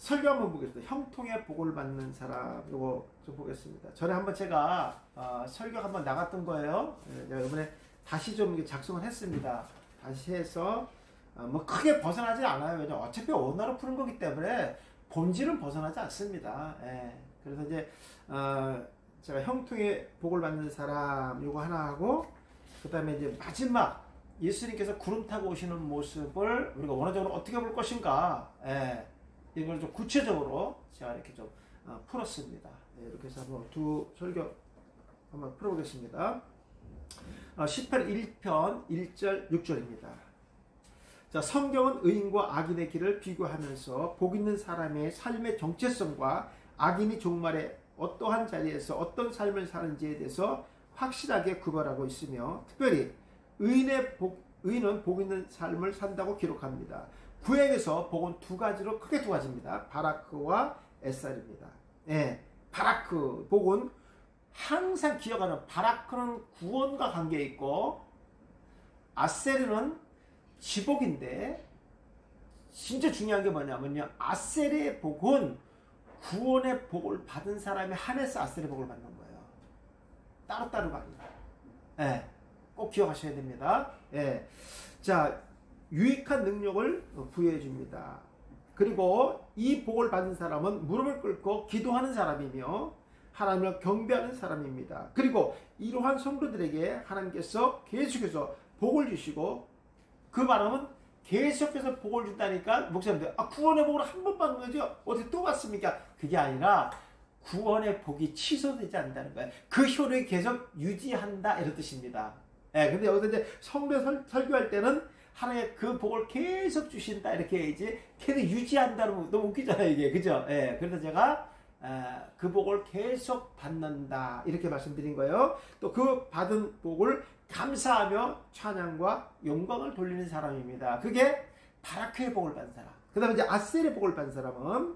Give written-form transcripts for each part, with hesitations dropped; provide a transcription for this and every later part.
설교 한번 보겠습니다. 형통의 복을 받는 사람, 요거 좀 보겠습니다. 전에 한번 제가 설교 한번 나갔던 거예요. 제가 이번에 다시 좀 작성을 했습니다. 다시 해서 뭐 크게 벗어나지 않아요. 왜냐 어차피 언어로 푸는 거기 때문에 본질은 벗어나지 않습니다. 예. 그래서 이제 제가 형통의 복을 받는 사람 요거 하나 하고, 그 다음에 이제 마지막 예수님께서 구름 타고 오시는 모습을 우리가 원어적으로 어떻게 볼 것인가, 예. 이걸 좀 구체적으로 제가 이렇게 좀 풀었습니다. 예, 이렇게 해서 한번 두 설교 한번 풀어보겠습니다. 18 1편 1절 6절입니다. 자, 성경은 의인과 악인의 길을 비교하면서 복 있는 사람의 삶의 정체성과 악인이 종말에 어떠한 자리에서 어떤 삶을 사는지에 대해서 확실하게 구별하고 있으며, 특별히 의인은 복 있는 삶을 산다고 기록합니다. 구약에서 복은 두 가지입니다. 바라크와 에살입니다. 예, 바라크, 복은 항상 기억하는, 바라크는 구원과 관계 있고 아셀은 지복인데, 진짜 중요한 게 뭐냐면요, 아셀의 복은 구원의 복을 받은 사람이 한해서 아셀의 복을 받는 거예요. 따로따로가 아니라. 예, 꼭 기억하셔야 됩니다. 예, 자, 유익한 능력을 부여해 줍니다. 그리고 이 복을 받은 사람은 무릎을 꿇고 기도하는 사람이며 하나님을 경배하는 사람입니다. 그리고 이러한 성도들에게 하나님께서 계속해서 복을 주시고, 그 말은 계속해서 복을 준다니까, 목사님들 구원의 복을 한 번 받는 거죠? 어떻게 또 받습니까? 그게 아니라 구원의 복이 취소되지 않는다는 거예요. 그 효력이 계속 유지한다, 이런 뜻입니다. 예, 근데 여기서 이제 성도 설교할 때는 하나님의 그 복을 계속 주신다, 이렇게 해야지, 계속 유지한다는, 너무 웃기잖아요, 이게. 그죠? 예, 그래서 제가 그 복을 계속 받는다, 이렇게 말씀드린 거예요. 또 그 받은 복을 감사하며 찬양과 영광을 돌리는 사람입니다. 그게 바라크의 복을 받은 사람. 그 다음에 이제 아셀의 복을 받은 사람은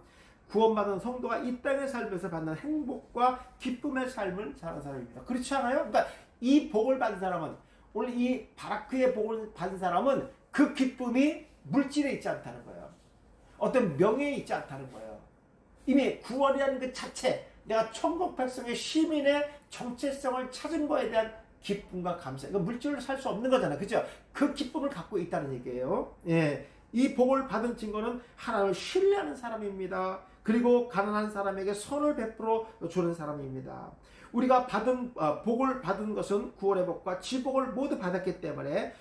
구원받은 성도가 이 땅의 삶에서 받는 행복과 기쁨의 삶을 사는 사람입니다. 그렇지 않아요? 그러니까 이 복을 받은 사람은, 오늘 이 바라크의 복을 받은 사람은 그 기쁨이 물질에 있지 않다는 거예요. 어떤 명예에 있지 않다는 거예요. 이미 구원이라는 그 자체, 내가 천국 백성의 시민의 정체성을 찾은 거에 대한 기쁨과 감사. 이거 물질로 살 수 없는 거잖아요. 그죠? 그 기쁨을 갖고 있다는 얘기예요. 예. 이 복을 받은 증거는 하나님을 신뢰하는 사람입니다. 그리고 가난한 사람에게 선을 베풀어 주는 사람입니다. 우리가 복을 받은 것은 구원의 복과 지복을 모두 받았기 때문에,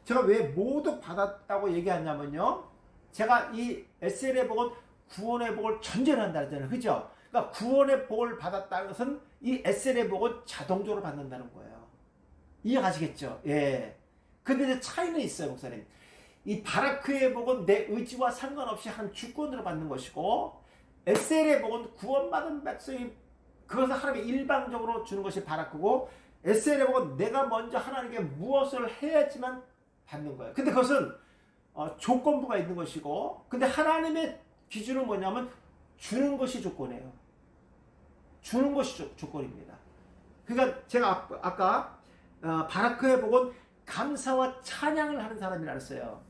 제가 왜 모두 받았다고 얘기하냐면요, 제가 이 에셀의 복은 구원의 복을 전제로 한다는 거잖아요. 그죠? 그러니까 구원의 복을 받았다는 것은 이 에셀의 복은 자동적으로 받는다는 거예요. 이해가시겠죠? 예. 근데 이제 차이는 있어요, 목사님. 이 바라크의 복은 내 의지와 상관없이 한 주권으로 받는 것이고, 에셀의 복은 구원받은 백성이, 그것은 하나님이 일방적으로 주는 것이 바라크고, 에셀의 복은 내가 먼저 하나님께 무엇을 해야지만 받는 거예요. 근데 그것은 조건부가 있는 것이고, 근데 하나님의 기준은 뭐냐면 주는 것이 조건이에요. 주는 것이 조건입니다. 그러니까 제가 아까 바라크의 복은 감사와 찬양을 하는 사람이라 했어요.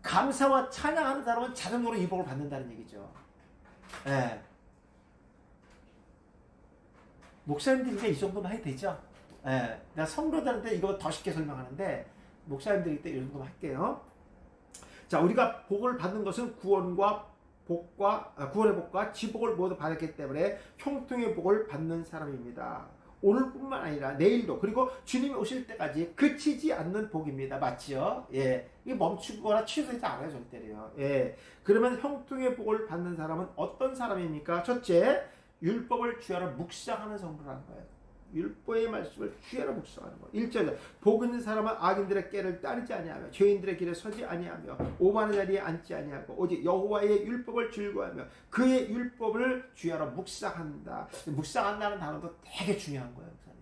감사와 찬양하는 사람은 자동적으로 이 복을 받는다는 얘기죠. 예. 목사님들이 이제 이 정도만 해도 되죠? 예. 내가 성도들한테 이거 더 쉽게 설명하는데, 목사님들이 때 이 정도만 할게요. 자, 우리가 복을 받는 것은 구원의 복과 지복을 모두 받았기 때문에 형통의 복을 받는 사람입니다. 오늘뿐만 아니라 내일도, 그리고 주님이 오실 때까지 그치지 않는 복입니다. 맞지요? 예. 이게 멈추거나 취소되지 않아요, 절대로요. 예. 그러면 형통의 복을 받는 사람은 어떤 사람입니까? 첫째, 율법을 주야로 묵상하는 성도라는 거예요. 율법의 말씀을 주야로 묵상하는 거. 1절, 복 있는 사람은 악인들의 꾀를 따르지 아니하며 죄인들의 길에 서지 아니하며 오만한 자리에 앉지 아니하고 오직 여호와의 율법을 즐거워하며 그의 율법을 주야로 묵상한다. 묵상한다는 단어도 되게 중요한 거예요, 목사님.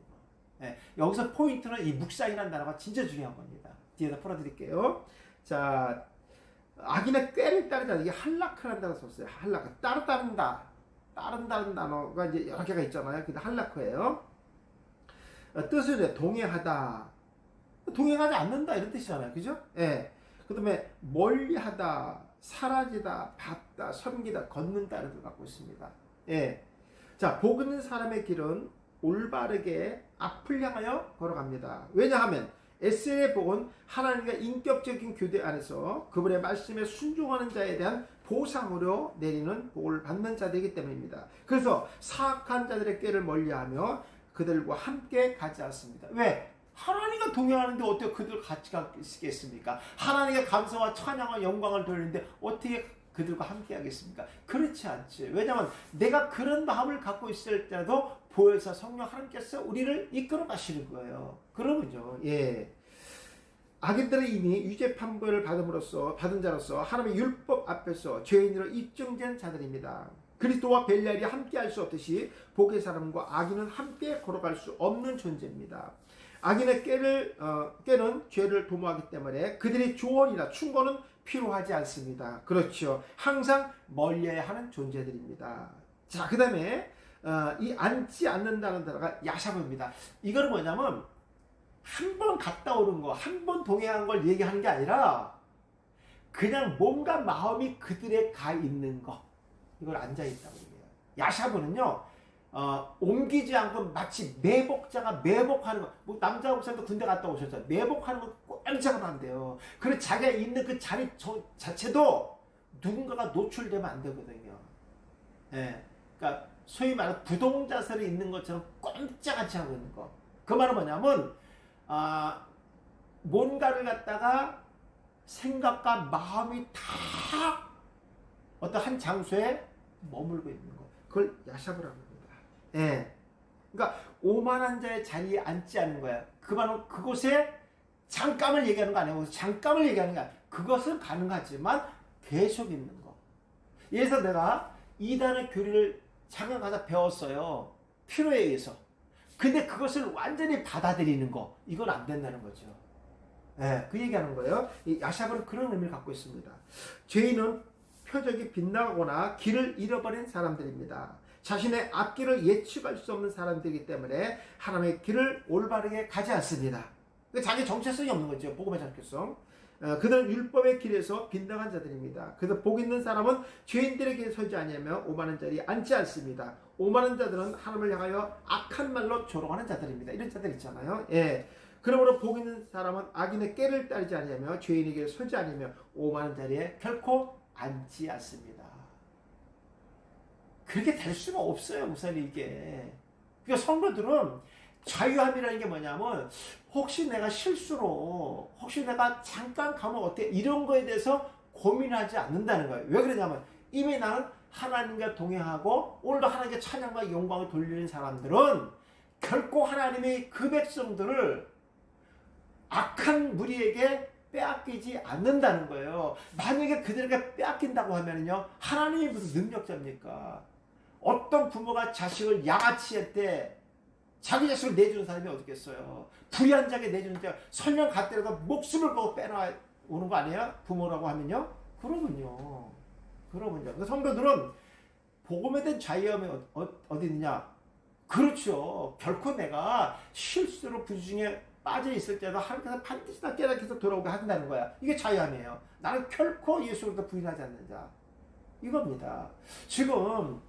네, 여기서 포인트는 이 묵상이라는 단어가 진짜 중요한 겁니다. 뒤에다 풀어드릴게요. 자, 악인의 꾀를 따르지 않아. 이게 할라크라는 단어 썼어요. 할라크, 따른다는 단어가 이제 여러 개가 있잖아요. 근데 할라크예요. 뜻은 동행하지 않는다, 이런 뜻이잖아요. 그죠? 예. 그 다음에 멀리하다, 사라지다, 받다, 섬기다, 걷는다는 뜻을 갖고 있습니다. 예. 자, 복 있는 사람의 길은 올바르게 앞을 향하여 걸어갑니다. 왜냐하면 에셀의 복은 하나님과 인격적인 교대 안에서 그분의 말씀에 순종하는 자에 대한 보상으로 내리는 복을 받는 자들이기 때문입니다. 그래서 사악한 자들의 꾀를 멀리하며 그들과 함께 가지 않습니다. 왜? 하나님과 동행하는데 어떻게 그들 같이 가시겠습니까? 하나님의 감사와 찬양과 영광을 돌리는데 어떻게 그들과 함께 하겠습니까? 그렇지 않지. 왜냐하면 내가 그런 마음을 갖고 있을 때라도 보혜사 성령 하나님께서 우리를 이끌어 가시는 거예요. 그러면요. 예. 악인들은 이미 유죄 판결을 받은 자로서 하나님의 율법 앞에서 죄인으로 입증된 자들입니다. 그리스도와 벨리알이 함께 할 수 없듯이 복의 사람과 악인은 함께 걸어갈 수 없는 존재입니다. 악인의 꾀는 죄를 도모하기 때문에 그들의 조언이나 충고는 필요하지 않습니다. 그렇죠. 항상 멀리해야 하는 존재들입니다. 자, 그 다음에 이 앉지 않는다는 단어가 야샤브입니다. 이거는 뭐냐면 한 번 갔다 오는 거, 한 번 동행한 걸 얘기하는 게 아니라 그냥 몸과 마음이 그들에 가 있는 거, 이걸 앉아있다고 얘기해요. 야샤브는요, 옮기지 않고 마치 매복자가 매복하는 거, 뭐 남자 목사님도 군대 갔다 오셨잖아요. 매복하는 거 꼼짝은 안 돼요. 그리고 자기가 있는 그 자리 자체도 누군가가 노출되면 안 되거든요. 예. 그러니까 소위 말하는 부동자세로 있는 것처럼 꼼짝하지 하고 있는 거. 그 말은 뭐냐면, 뭔가를 갖다가 생각과 마음이 다 어떤 한 장소에 머물고 있는 거. 그걸 야샤브라고 합니다. 예. 그러니까 오만한 자의 자리에 앉지 않는 거야. 그 말은 그곳에 잠깐을 얘기하는 거 아니고 잠깐을 얘기하는 게 아니야. 그것은 가능하지만 계속 있는 거. 예를 내가 이단의 교리를 잠깐 가서 배웠어요. 필요에 의해서. 근데 그것을 완전히 받아들이는 거. 이건 안 된다는 거죠. 예, 그 얘기하는 거예요. 이 야샤브는 그런 의미를 갖고 있습니다. 죄인은 표적이 빗나가거나 길을 잃어버린 사람들입니다. 자신의 앞길을 예측할 수 없는 사람들이기 때문에 하나님의 길을 올바르게 가지 않습니다. 자기 정체성이 없는 거죠. 복음의 정체성. 그들은 율법의 길에서 빗나간 자들입니다. 그래서 복 있는 사람은 죄인들의 길에 서지 아니하며 오만한 자리에 앉지 않습니다. 오만한 자들은 하나님을 향하여 악한 말로 조롱하는 자들입니다. 이런 자들 있잖아요. 예. 그러므로 복 있는 사람은 악인의 꾀를 따르지 아니하며 죄인의 길에 서지 아니하며 오만한 자리에 결코 앉지 않습니다. 그렇게 될 수가 없어요, 목사님, 이게. 그러니까 성도들은 자유함이라는 게 뭐냐면, 혹시 내가 실수로, 혹시 내가 잠깐 가면 어때? 이런 거에 대해서 고민하지 않는다는 거예요. 왜 그러냐면, 이미 나는 하나님과 동행하고, 오늘도 하나님께 찬양과 영광을 돌리는 사람들은 결코 하나님의 그 백성들을 악한 무리에게 빼앗기지 않는다는 거예요. 만약에 그들에게 빼앗긴다고 하면요, 하나님이 무슨 능력자입니까? 어떤 부모가 자식을 양아치 할 때 자기 자식을 내주는 사람이 어딨겠어요? 불의한 자에게 내주는 자, 설령 갔더라도 목숨을 걸고 빼놓는 거 아니에요? 부모라고 하면요? 그러군요. 그 성도들은 복음에 대한 자유함이 어디 있느냐? 그렇죠. 결코 내가 실수로 부주중에 빠져 있을 때도 하나님께서 반드시 나 깨닫게 해서 돌아오게 한다는 거야. 이게 자유함이에요. 나는 결코 예수로부터 부인하지 않는 자. 이겁니다. 지금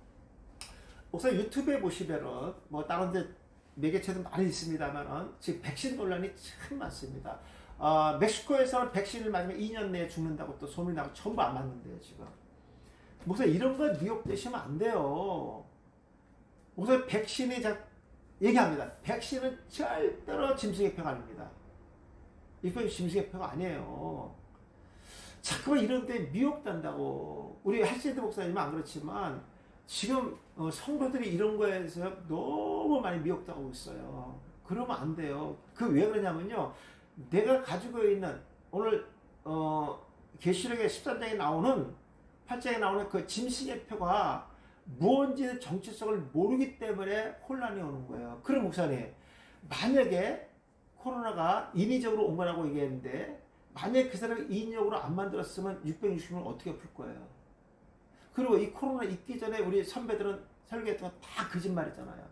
목사 유튜브에 보시면은 뭐 다른 데 매개체도 많이 있습니다만은 지금 백신 논란이 참 많습니다. 멕시코에서는 백신을 맞으면 2년 내에 죽는다고 또 소문이 나고 전부 안 맞는데요, 지금. 목사 이런 거에 미혹되시면 안 돼요. 목사 백신이 얘기합니다. 백신은 절대로 짐승의표가 아닙니다. 이건 짐승의표가 아니에요. 자꾸만 이런 데 미혹된다고. 우리 할시드 목사님은 안 그렇지만 지금 성도들이 이런 거에서 너무 많이 미혹당하고 있어요. 그러면 안 돼요. 그 왜 그러냐면요. 내가 가지고 있는 오늘 계시록의 13장에 나오는 8장에 나오는 그 짐승의 표가 무언지 정체성을 모르기 때문에 혼란이 오는 거예요. 그럼 목사님, 만약에 코로나가 인위적으로 온 거라고 얘기했는데 만약에 그 사람이 인위적으로 안 만들었으면 660을 어떻게 풀 거예요? 그리고 이 코로나 있기 전에 우리 선배들은 설교했던 거 다 거짓말이잖아요.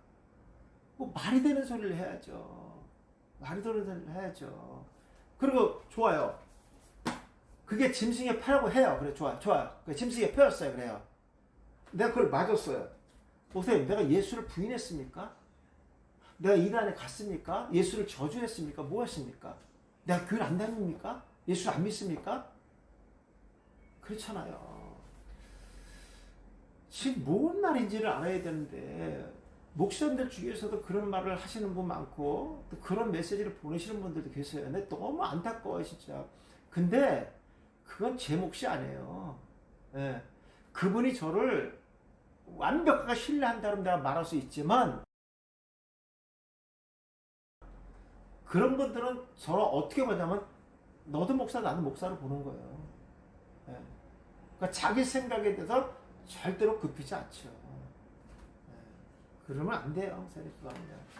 뭐 말이 되는 소리를 해야죠. 말이 되는 소리를 해야죠. 그리고 좋아요. 그게 짐승의 폐라고 해요. 그래, 좋아, 좋아. 그래, 짐승의 폐였어요. 그래요. 내가 그걸 맞았어요. 보세요. 내가 예수를 부인했습니까? 내가 일 안에 갔습니까? 예수를 저주했습니까? 뭐 했습니까? 내가 교회를 안 다닙니까? 예수를 안 믿습니까? 그렇잖아요. 지금 뭔 말인지를 알아야 되는데, 목사님들 중에서도 그런 말을 하시는 분 많고, 또 그런 메시지를 보내시는 분들도 계세요. 근데 너무 안타까워요, 진짜. 근데, 그건 제 몫이 아니에요. 예. 그분이 저를 완벽하게 신뢰한다면 내가 말할 수 있지만, 그런 분들은 저를 어떻게 보냐면, 너도 목사, 나도 목사로 보는 거예요. 예. 그러니까 자기 생각에 대해서 절대로 급히지 않죠. 예. 그러면 안 돼요.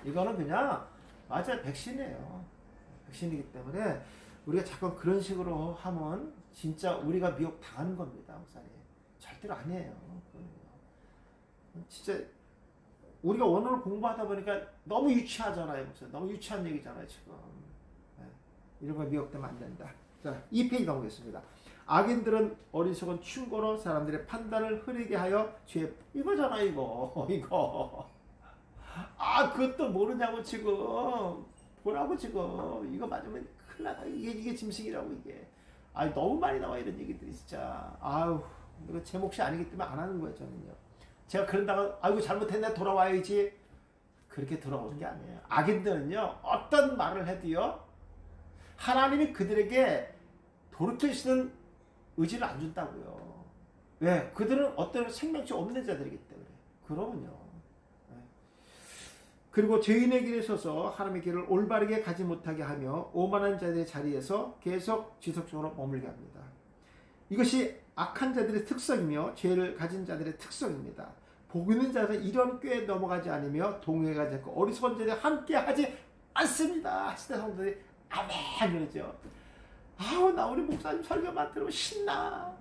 이거는 그냥, 맞아요. 백신이에요. 백신이기 때문에, 우리가 자꾸 그런 식으로 하면, 진짜 우리가 미혹 당하는 겁니다, 목사님. 절대로 아니에요. 진짜 우리가 원어를 공부하다 보니까 너무 유치하잖아요, 목사님. 너무 유치한 얘기잖아요, 지금. 네. 이런 거 미혹되면 안 된다. 자, 2페이지 넘기겠습니다. 악인들은 어리석은 충고로 사람들의 판단을 흐리게 하여 죄, 이거잖아, 이거. 아, 그것도 모르냐고, 지금. 보라고, 지금. 이거 맞으면 큰일 나다. 이게 짐승이라고, 이게. 아, 너무 많이 나와, 이런 얘기들이, 진짜. 아유, 이거 제 몫이 아니기 때문에 안 하는 거예요, 저는요. 제가 그런다고, 아이고, 잘못했네, 돌아와야지. 그렇게 돌아오는 게 아니에요. 악인들은요, 어떤 말을 해도요, 하나님이 그들에게 돌이키시는 의지를 안 준다고요. 왜? 그들은 어떤 생명치 없는 자들이기 때문에. 그러면요. 그리고 죄인의 길에 서서 하나님의 길을 올바르게 가지 못하게 하며 오만한 자들의 자리에서 계속 지속적으로 머물게 합니다. 이것이 악한 자들의 특성이며 죄를 가진 자들의 특성입니다. 복 있는 자들은 이런 꾀에 넘어가지 않으며 동행하지 않고 어리석은 자들이 함께하지 않습니다. 시대 성도들이 아멘 그러죠. 아우, 나 우리 목사님 설교만 들으면 신나.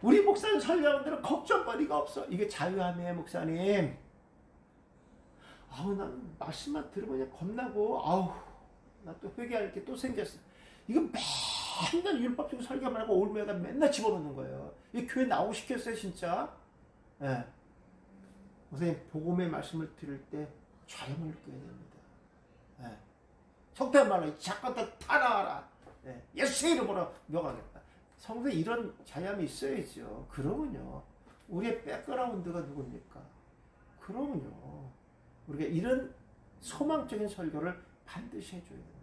우리 목사님 설교만 들으면 걱정거리가 없어. 이게 자유함이에요, 목사님. 아우, 난 말씀만 들으면 그냥 겁나고, 아우, 나 또 회개할 게 또 생겼어. 이거 맨날 율법적인 설교만 하고 올매가 맨날 집어넣는 거예요. 이 교회 나오고 싶겠어요, 진짜? 예. 선생님, 복음의 말씀을 들을 때 자유를 느껴야 됩니다. 예. 속된 말로, 작가들 다 나와라. 예. 예수의 이름으로 명하겠다. 성도에 이런 자유함이 있어야죠. 그러면요. 우리의 백그라운드가 누굽니까? 그러면요. 우리가 이런 소망적인 설교를 반드시 해줘야 됩니다.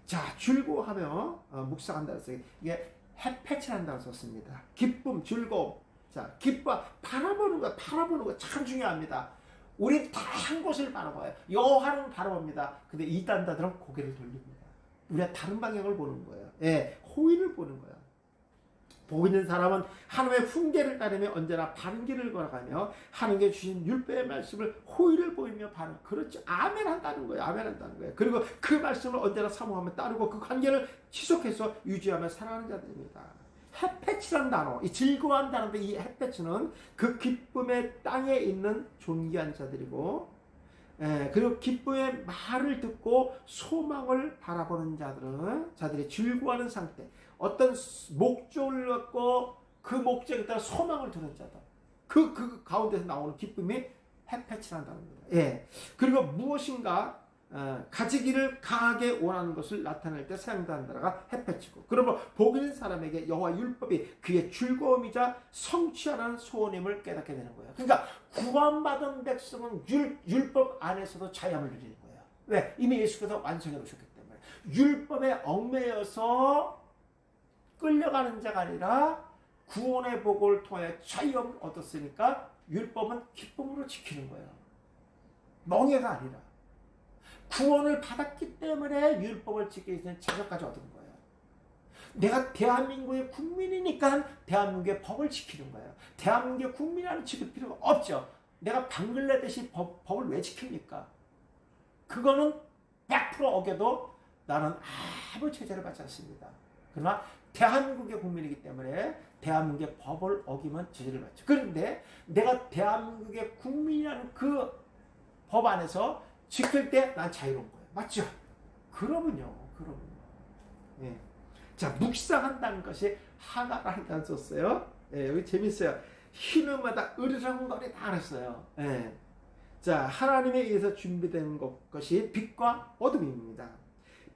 자, 즐거워하며 묵상한다고 써요. 이게 햇패치한다고 썼습니다. 기쁨, 즐거움. 자, 기뻐, 바라보는 거 참 중요합니다. 우리 다 한 곳을 바라봐요. 여호와는 바라봅니다. 근데 이단자들은 고개를 돌립니다. 우리가 다른 방향을 보는 거예요. 예, 호의를 보는 거예요. 복 있는 사람은 하나님의 훈계를 따르며 언제나 바른 길을 걸어가며 하나님께 주신 율법의 말씀을 호의를 보이며 바른, 그렇죠. 아멘 한다는 거예요. 아멘 한다는 거예요. 그리고 그 말씀을 언제나 사모하며 따르고 그 관계를 지속해서 유지하며 살아가는 자들입니다. 햇볕이라는 단어, 이 즐거워한다는데 이 햇볕은 그 기쁨의 땅에 있는 존귀한 자들이고, 그리고 기쁨의 말을 듣고 소망을 바라보는 자들이 즐거워하는 상태, 어떤 목적을 갖고 그 목적에 따라 소망을 두는 자다. 그 가운데서 나오는 기쁨이 햇볕이란다는 겁니다. 예. 그리고 무엇인가 가지기를 강하게 원하는 것을 나타낼 때 사용되는 단어가 햇볕이고, 그러므로 복 있는 사람에게 여호와 율법이 그의 즐거움이자 성취하라는 소원임을 깨닫게 되는 거예요. 그러니까 구원받은 백성은 율법 안에서도 자유함을 누리는 거예요. 왜? 이미 예수께서 완성해 놓으셨기 때문에. 율법에 얽매여서 끌려가는 자가 아니라 구원의 복을 통해 자유함을 얻었으니까 율법은 기쁨으로 지키는 거예요. 멍해가 아니라. 구원을 받았기 때문에 율법을 지키기 위해서 자격까지 얻은 거예요. 내가 대한민국의 국민이니까 대한민국의 법을 지키는 거예요. 대한민국의 국민이라는 지킬 필요가 없죠. 내가 방글라데시 법을 왜 지킵니까? 그거는 100% 어겨도 나는 아무 제재를 받지 않습니다. 그러나 대한민국의 국민이기 때문에 대한민국의 법을 어기면 제재를 받죠. 그런데 내가 대한민국의 국민이라는 그 법 안에서 지킬 때 난 자유로운 거예요. 맞죠? 그러면요. 예. 자, 묵상한다는 것이 하나라는 단어 썼어요. 예, 여기 재밌어요. 흰음마다 으르렁거리다 그랬어요. 예. 자, 하나님에 의해서 준비된 것이 빛과 어둠입니다.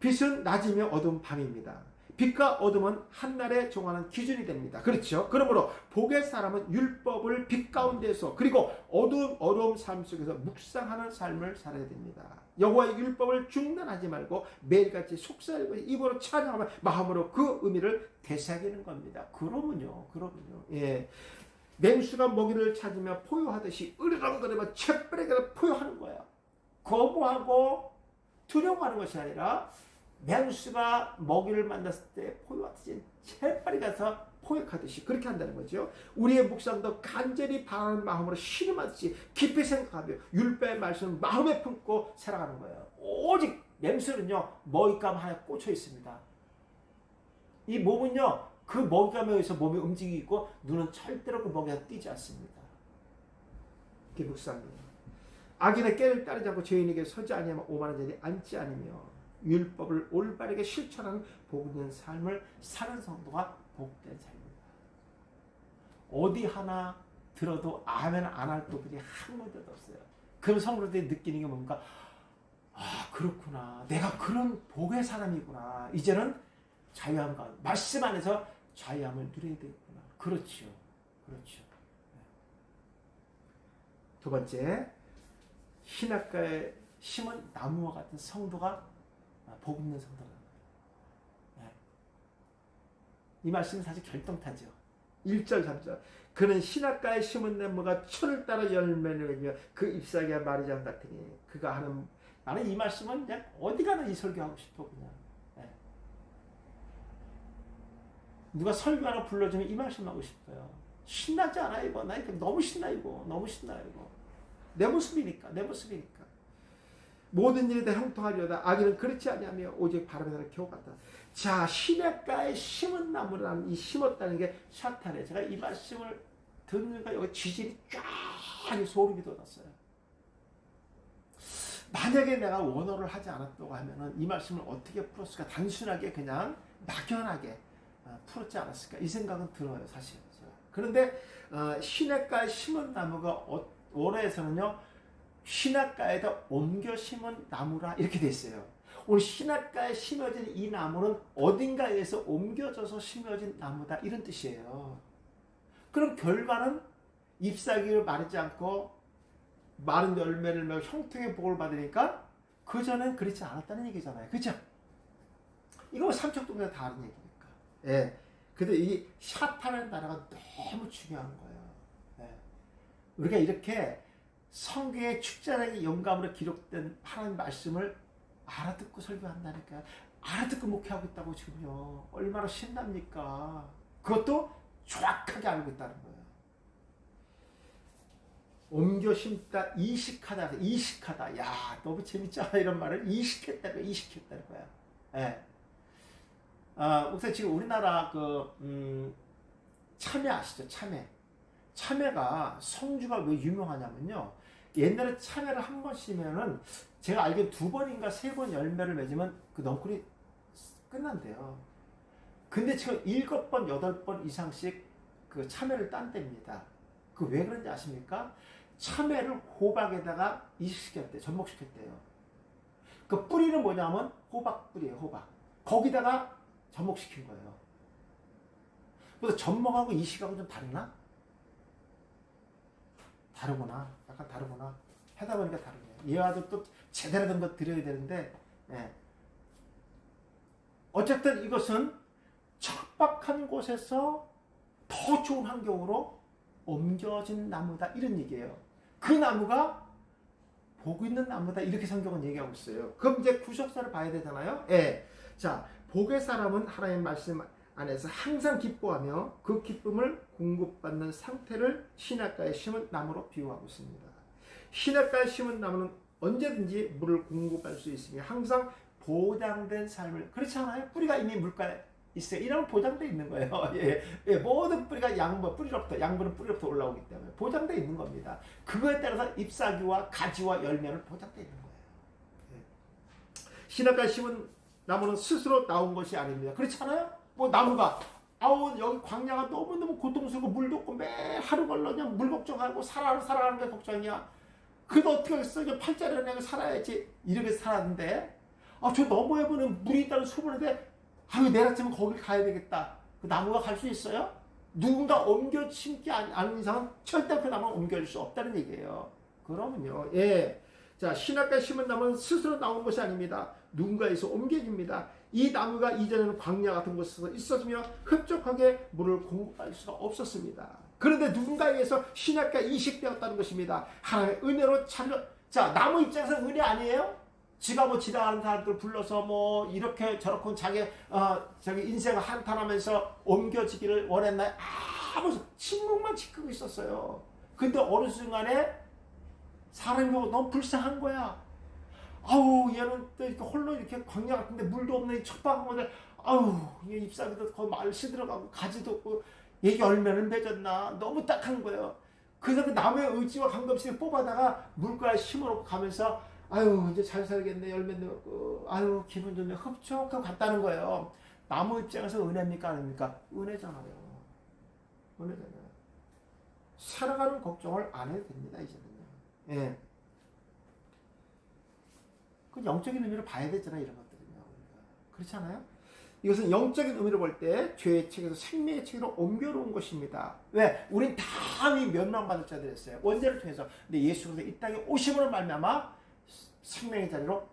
빛은 낮이며 어둠은 밤입니다. 빛과 어둠은 한날에 정하는 기준이 됩니다. 그렇죠? 그러므로 복의 사람은 율법을 빛 가운데서 그리고 어려움 삶 속에서 묵상하는 삶을 살아야 됩니다. 여호와의 율법을 중단하지 말고 매일같이 속삭이고 입으로 찬양하며 마음으로 그 의미를 되새기는 겁니다. 그러면요. 예. 맹수가 먹이를 찾으며 포효하듯이 으르렁거리며 채뿌리게 포효하는 거예요. 거부하고 두려워하는 것이 아니라 맹수가 먹이를 만났을 때 포효하듯이 채빨리 가서 포획하듯이 그렇게 한다는 거죠. 우리의 묵상도 간절히 바라는 마음으로 신음하듯이 깊이 생각하며 율법의 말씀을 마음에 품고 살아가는 거예요. 오직 맹수는요 먹잇감 하나에 꽂혀 있습니다. 이 몸은요 그 먹잇감에 의해서 몸이 움직이고 눈은 절대로 그 먹이가 뛰지 않습니다. 그게 묵상이에요. 악인의 깨를 따르지 않고 죄인에게 서지 아니하며 오만한 자들이 앉지 않으며 율법을 올바르게 실천하는 복 있는 삶을 사는 성도가 복된 삶입니다. 어디 하나 들어도 아멘 안 할 분들이 한 군데도 없어요. 그런 성도들이 느끼는 게 뭔가 아 그렇구나 내가 그런 복의 사람이구나 이제는 자유함 가운데 말씀 안에서 자유함을 누려야 되겠구나. 그렇죠. 두 번째 신학가에 심은 나무와 같은 성도가 복 있는 성도라는 거예요. 이 말씀은 사실 결정타죠. 1절 3절 그는 신학가에 심은 나무가 철을 따라 열매를 맺으며 그 잎사귀가 마르지 같으니 그가 하는 나는 이 말씀은 그냥 어디 가나 이 설교하고 싶어 그냥. 누가 설교 하나 불러주면 이 말씀 하고 싶어요. 신나지 않아 이거 나 이거 너무 신나 이거 내 모습이니까 모든 일이 다 형통하리로다 악인은 그렇지 아니하며 오직 바람에 따라 겨우 같다. 자 시냇가에 심은 나무라는 이 심었다는 게 사탄에 제가 이 말씀을 듣는가 여기 지질이 쫙 소름이 돋았어요. 만약에 내가 원어를 하지 않았다고 하면은 이 말씀을 어떻게 풀었을까 단순하게 그냥 막연하게 풀었지 않았을까 이 생각은 들어요 사실. 그런데 시냇가에 심은 나무가 원어에서는요 시냇가에다 옮겨 심은 나무라 이렇게 돼 있어요. 오늘 시냇가에 심어진 이 나무는 어딘가에서 옮겨져서 심어진 나무다 이런 뜻이에요. 그럼 결과는 잎사귀를 마르지 않고 마른 열매를 맺고 형통의 복을 받으니까 그전엔 그렇지 않았다는 얘기잖아요. 그죠? 이거 삼척 동네가 다른 얘기니까. 예. 근데 이 샤타라는 단어가 너무 중요한 거예요. 예. 우리가 이렇게 성경의 축자라기 영감으로 기록된 하나님 말씀을 알아듣고 설교한다니까요. 알아듣고 목회하고 있다고 지금요. 얼마나 신납니까? 그것도 정확하게 알고 있다는 거예요. 옮겨 심다 이식하다. 야 너무 재밌잖아 이런 말을 이식했다는 거야. 예. 목사님 지금 우리나라 참외 아시죠? 참외가 성주가 왜 유명하냐면요. 옛날에 참외를 한 번 심으면은 제가 알기로 2번인가 3번 열매를 맺으면 그 넝쿨이 끝난대요. 근데 지금 7번, 8번 이상씩 그 참외를 딴답니다. 그 왜 그런지 아십니까? 참외를 호박에다가 이식시켰대요. 접목시켰대요. 그 뿌리는 뭐냐면 호박 뿌리예요. 호박. 거기다가 접목시킨 거예요. 그래서 접목하고 이식하고 좀 다르나? 약간 다르구나. 하다 보니까 다르네요. 얘와도 또 제대로 된 거 드려야 되는데, 예. 어쨌든 이것은 척박한 곳에서 더 좋은 환경으로 옮겨진 나무다. 이런 얘기예요. 그 나무가 복 있는 나무다. 이렇게 성경은 얘기하고 있어요. 그럼 이제 구속사를 봐야 되잖아요. 예. 자, 복의 사람은 하나님의 말씀 안에서 항상 기뻐하며 그 기쁨을 공급받는 상태를 시냇가에 심은 나무로 비유하고 있습니다. 시냇가에 심은 나무는 언제든지 물을 공급할 수 있으며 항상 보장된 삶을 그렇지 않아요? 뿌리가 이미 물가에 있어요. 이러면 보장되어 있는 거예요. 예, 모든 뿌리가 양분은 뿌리로부터 올라오기 때문에 보장되어 있는 겁니다. 그거에 따라서 잎사귀와 가지와 열매는 보장되어 있는 거예요. 예. 시냇가에 심은 나무는 스스로 나온 것이 아닙니다. 그렇지 않아요? 뭐 나무가 아우 여기 광야가 너무너무 고통스럽고 물도 없고 매 하루 걸러 그냥 물 걱정하고 살아가는 게 걱정이야. 그래도 어떻게 하겠어? 이제 팔자를 내가 살아야지. 이렇게 살았는데 저 너머에보는 물이 있다는 소문인데 아유 내려치면 거길 가야 되겠다. 그 나무가 갈 수 있어요? 누군가 옮겨 심지 않은 이상은 절대 그 나무를 옮겨줄 수 없다는 얘기예요. 그러면요. 예. 자, 신학가에 심은 나무는 스스로 나온 것이 아닙니다. 누군가에서 옮겨집니다. 이 나무가 이전에는 광야 같은 곳에서 있었으며 흡족하게 물을 공급할 수가 없었습니다. 그런데 누군가에서 신학가 이식되었다는 것입니다. 하나님의 은혜로 참여. 자, 나무 입장에서 은혜 아니에요? 지가 뭐 지나가는 사람들 불러서 뭐 이렇게 저렇게 자기 인생을 한탄하면서 옮겨지기를 원했나요? 아무 침묵만 지키고 있었어요. 근데 어느 순간에 사람이 보고 너무 불쌍한 거야. 아우 얘는 또 이렇게 홀로 이렇게 광야 같은데 물도 없는 척박한 건데 아우 얘 잎사귀도 거의 말 시들어가고 가지도 없고 얘 열매는 맺었나 너무 딱한 거예요. 그래서 그 나무의 의지와 관계없이 뽑아다가 물가에 심어놓고 가면서 아유 이제 잘 살겠네 열매도 없고 아유 기분 좋네 흡족하고 갔다는 거예요. 나무 입장에서 은혜입니까 아닙니까? 은혜잖아요. 은혜잖아요. 살아가는 걱정을 안 해도 됩니다 이제는요. 예. 그 영적인 의미로 봐야 되잖아요 이런 것들은요. 그렇지 않아요? 이것은 영적인 의미로 볼 때 죄의 책에서 생명의 책으로 옮겨놓은 것입니다. 왜? 우린 다 면망받을 자들이었어요. 원죄를 통해서. 근데 예수 그리스도 이 땅에 오심으로 말미암아 생명의 자리로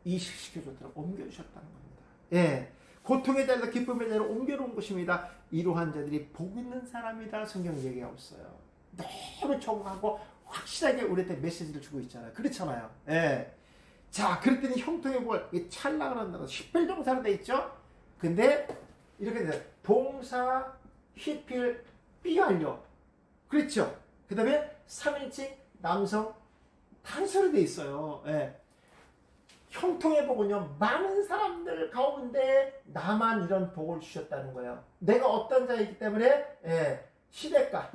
이식시켜줬다고 옮겨주셨다는 겁니다. 예. 고통의 자리에서 기쁨의 자리로 옮겨놓은 것입니다. 이러한 자들이 복 있는 사람이다 성경 얘기가 없어요. 너무 정확하고 확실하게 우리한테 메시지를 주고 있잖아요. 그렇잖아요. 예. 자, 그랬더니 형통의 복을 찰나를 한다고 10필동사로 돼 있죠? 근데 이렇게 돼요. 동사, 히필, 삐완료. 그렇죠? 그 다음에 3인칭 남성 단수로 돼 있어요. 예. 형통의 복은요, 많은 사람들 가운데 나만 이런 복을 주셨다는 거예요. 내가 어떤 자이기 때문에, 예. 시대가,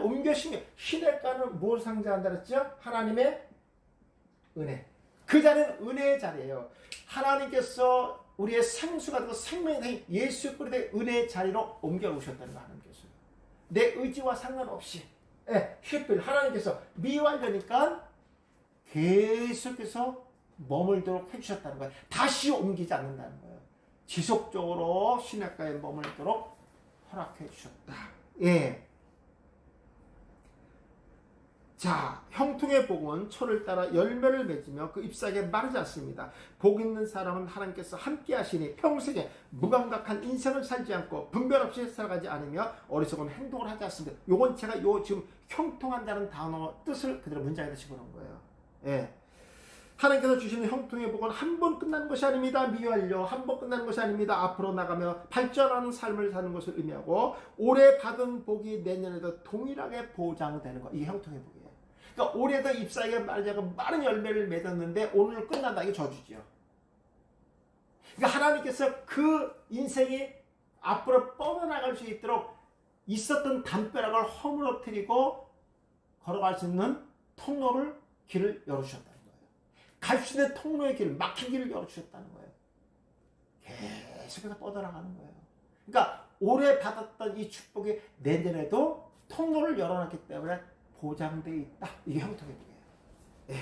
옮겨 심겨. 시대가는 뭘 상징한다 그랬죠? 하나님의 은혜. 그 자리는 은혜의 자리예요. 하나님께서 우리의 생수가 되고 생명이 된 예수 그리스도의 은혜의 자리로 옮겨오셨다는 거 하나님께서. 내 의지와 상관없이 히필 하나님께서 미완료니까 계속해서 머물도록 해주셨다는 거예요. 다시 옮기지 않는다는 거예요. 지속적으로 신학가에 머물도록 허락해 주셨다. 예. 자, 형통의 복은 초를 따라 열매를 맺으며 그 잎사귀에 마르지 않습니다. 복 있는 사람은 하나님께서 함께 하시니 평생에 무감각한 인생을 살지 않고 분별 없이 살아가지 않으며 어리석은 행동을 하지 않습니다. 요건 제가 지금 형통한다는 단어 뜻을 그대로 문장에다 집어넣은 거예요. 예. 하나님께서 주시는 형통의 복은 한 번 끝나는 것이 아닙니다. 미완료. 한 번 끝나는 것이 아닙니다. 앞으로 나가며 발전하는 삶을 사는 것을 의미하고 올해 받은 복이 내년에도 동일하게 보장되는 것. 이게 형통의 복이에요. 그러니까 올해도 잎사귀가 마르자고 많은 열매를 맺었는데 오늘 끝난다. 이게 저주지요. 그러니까 하나님께서 그 인생이 앞으로 뻗어나갈 수 있도록 있었던 담벼락을 허물어뜨리고 걸어갈 수 있는 길을 열어주셨다는 거예요. 갈 수 있는 통로의 길, 막힌 길을 열어주셨다는 거예요. 계속해서 뻗어나가는 거예요. 그러니까 올해 받았던 이 축복이 내년에도 통로를 열어놨기 때문에 보장되어 있다. 이게 형통의 복이에요. 예.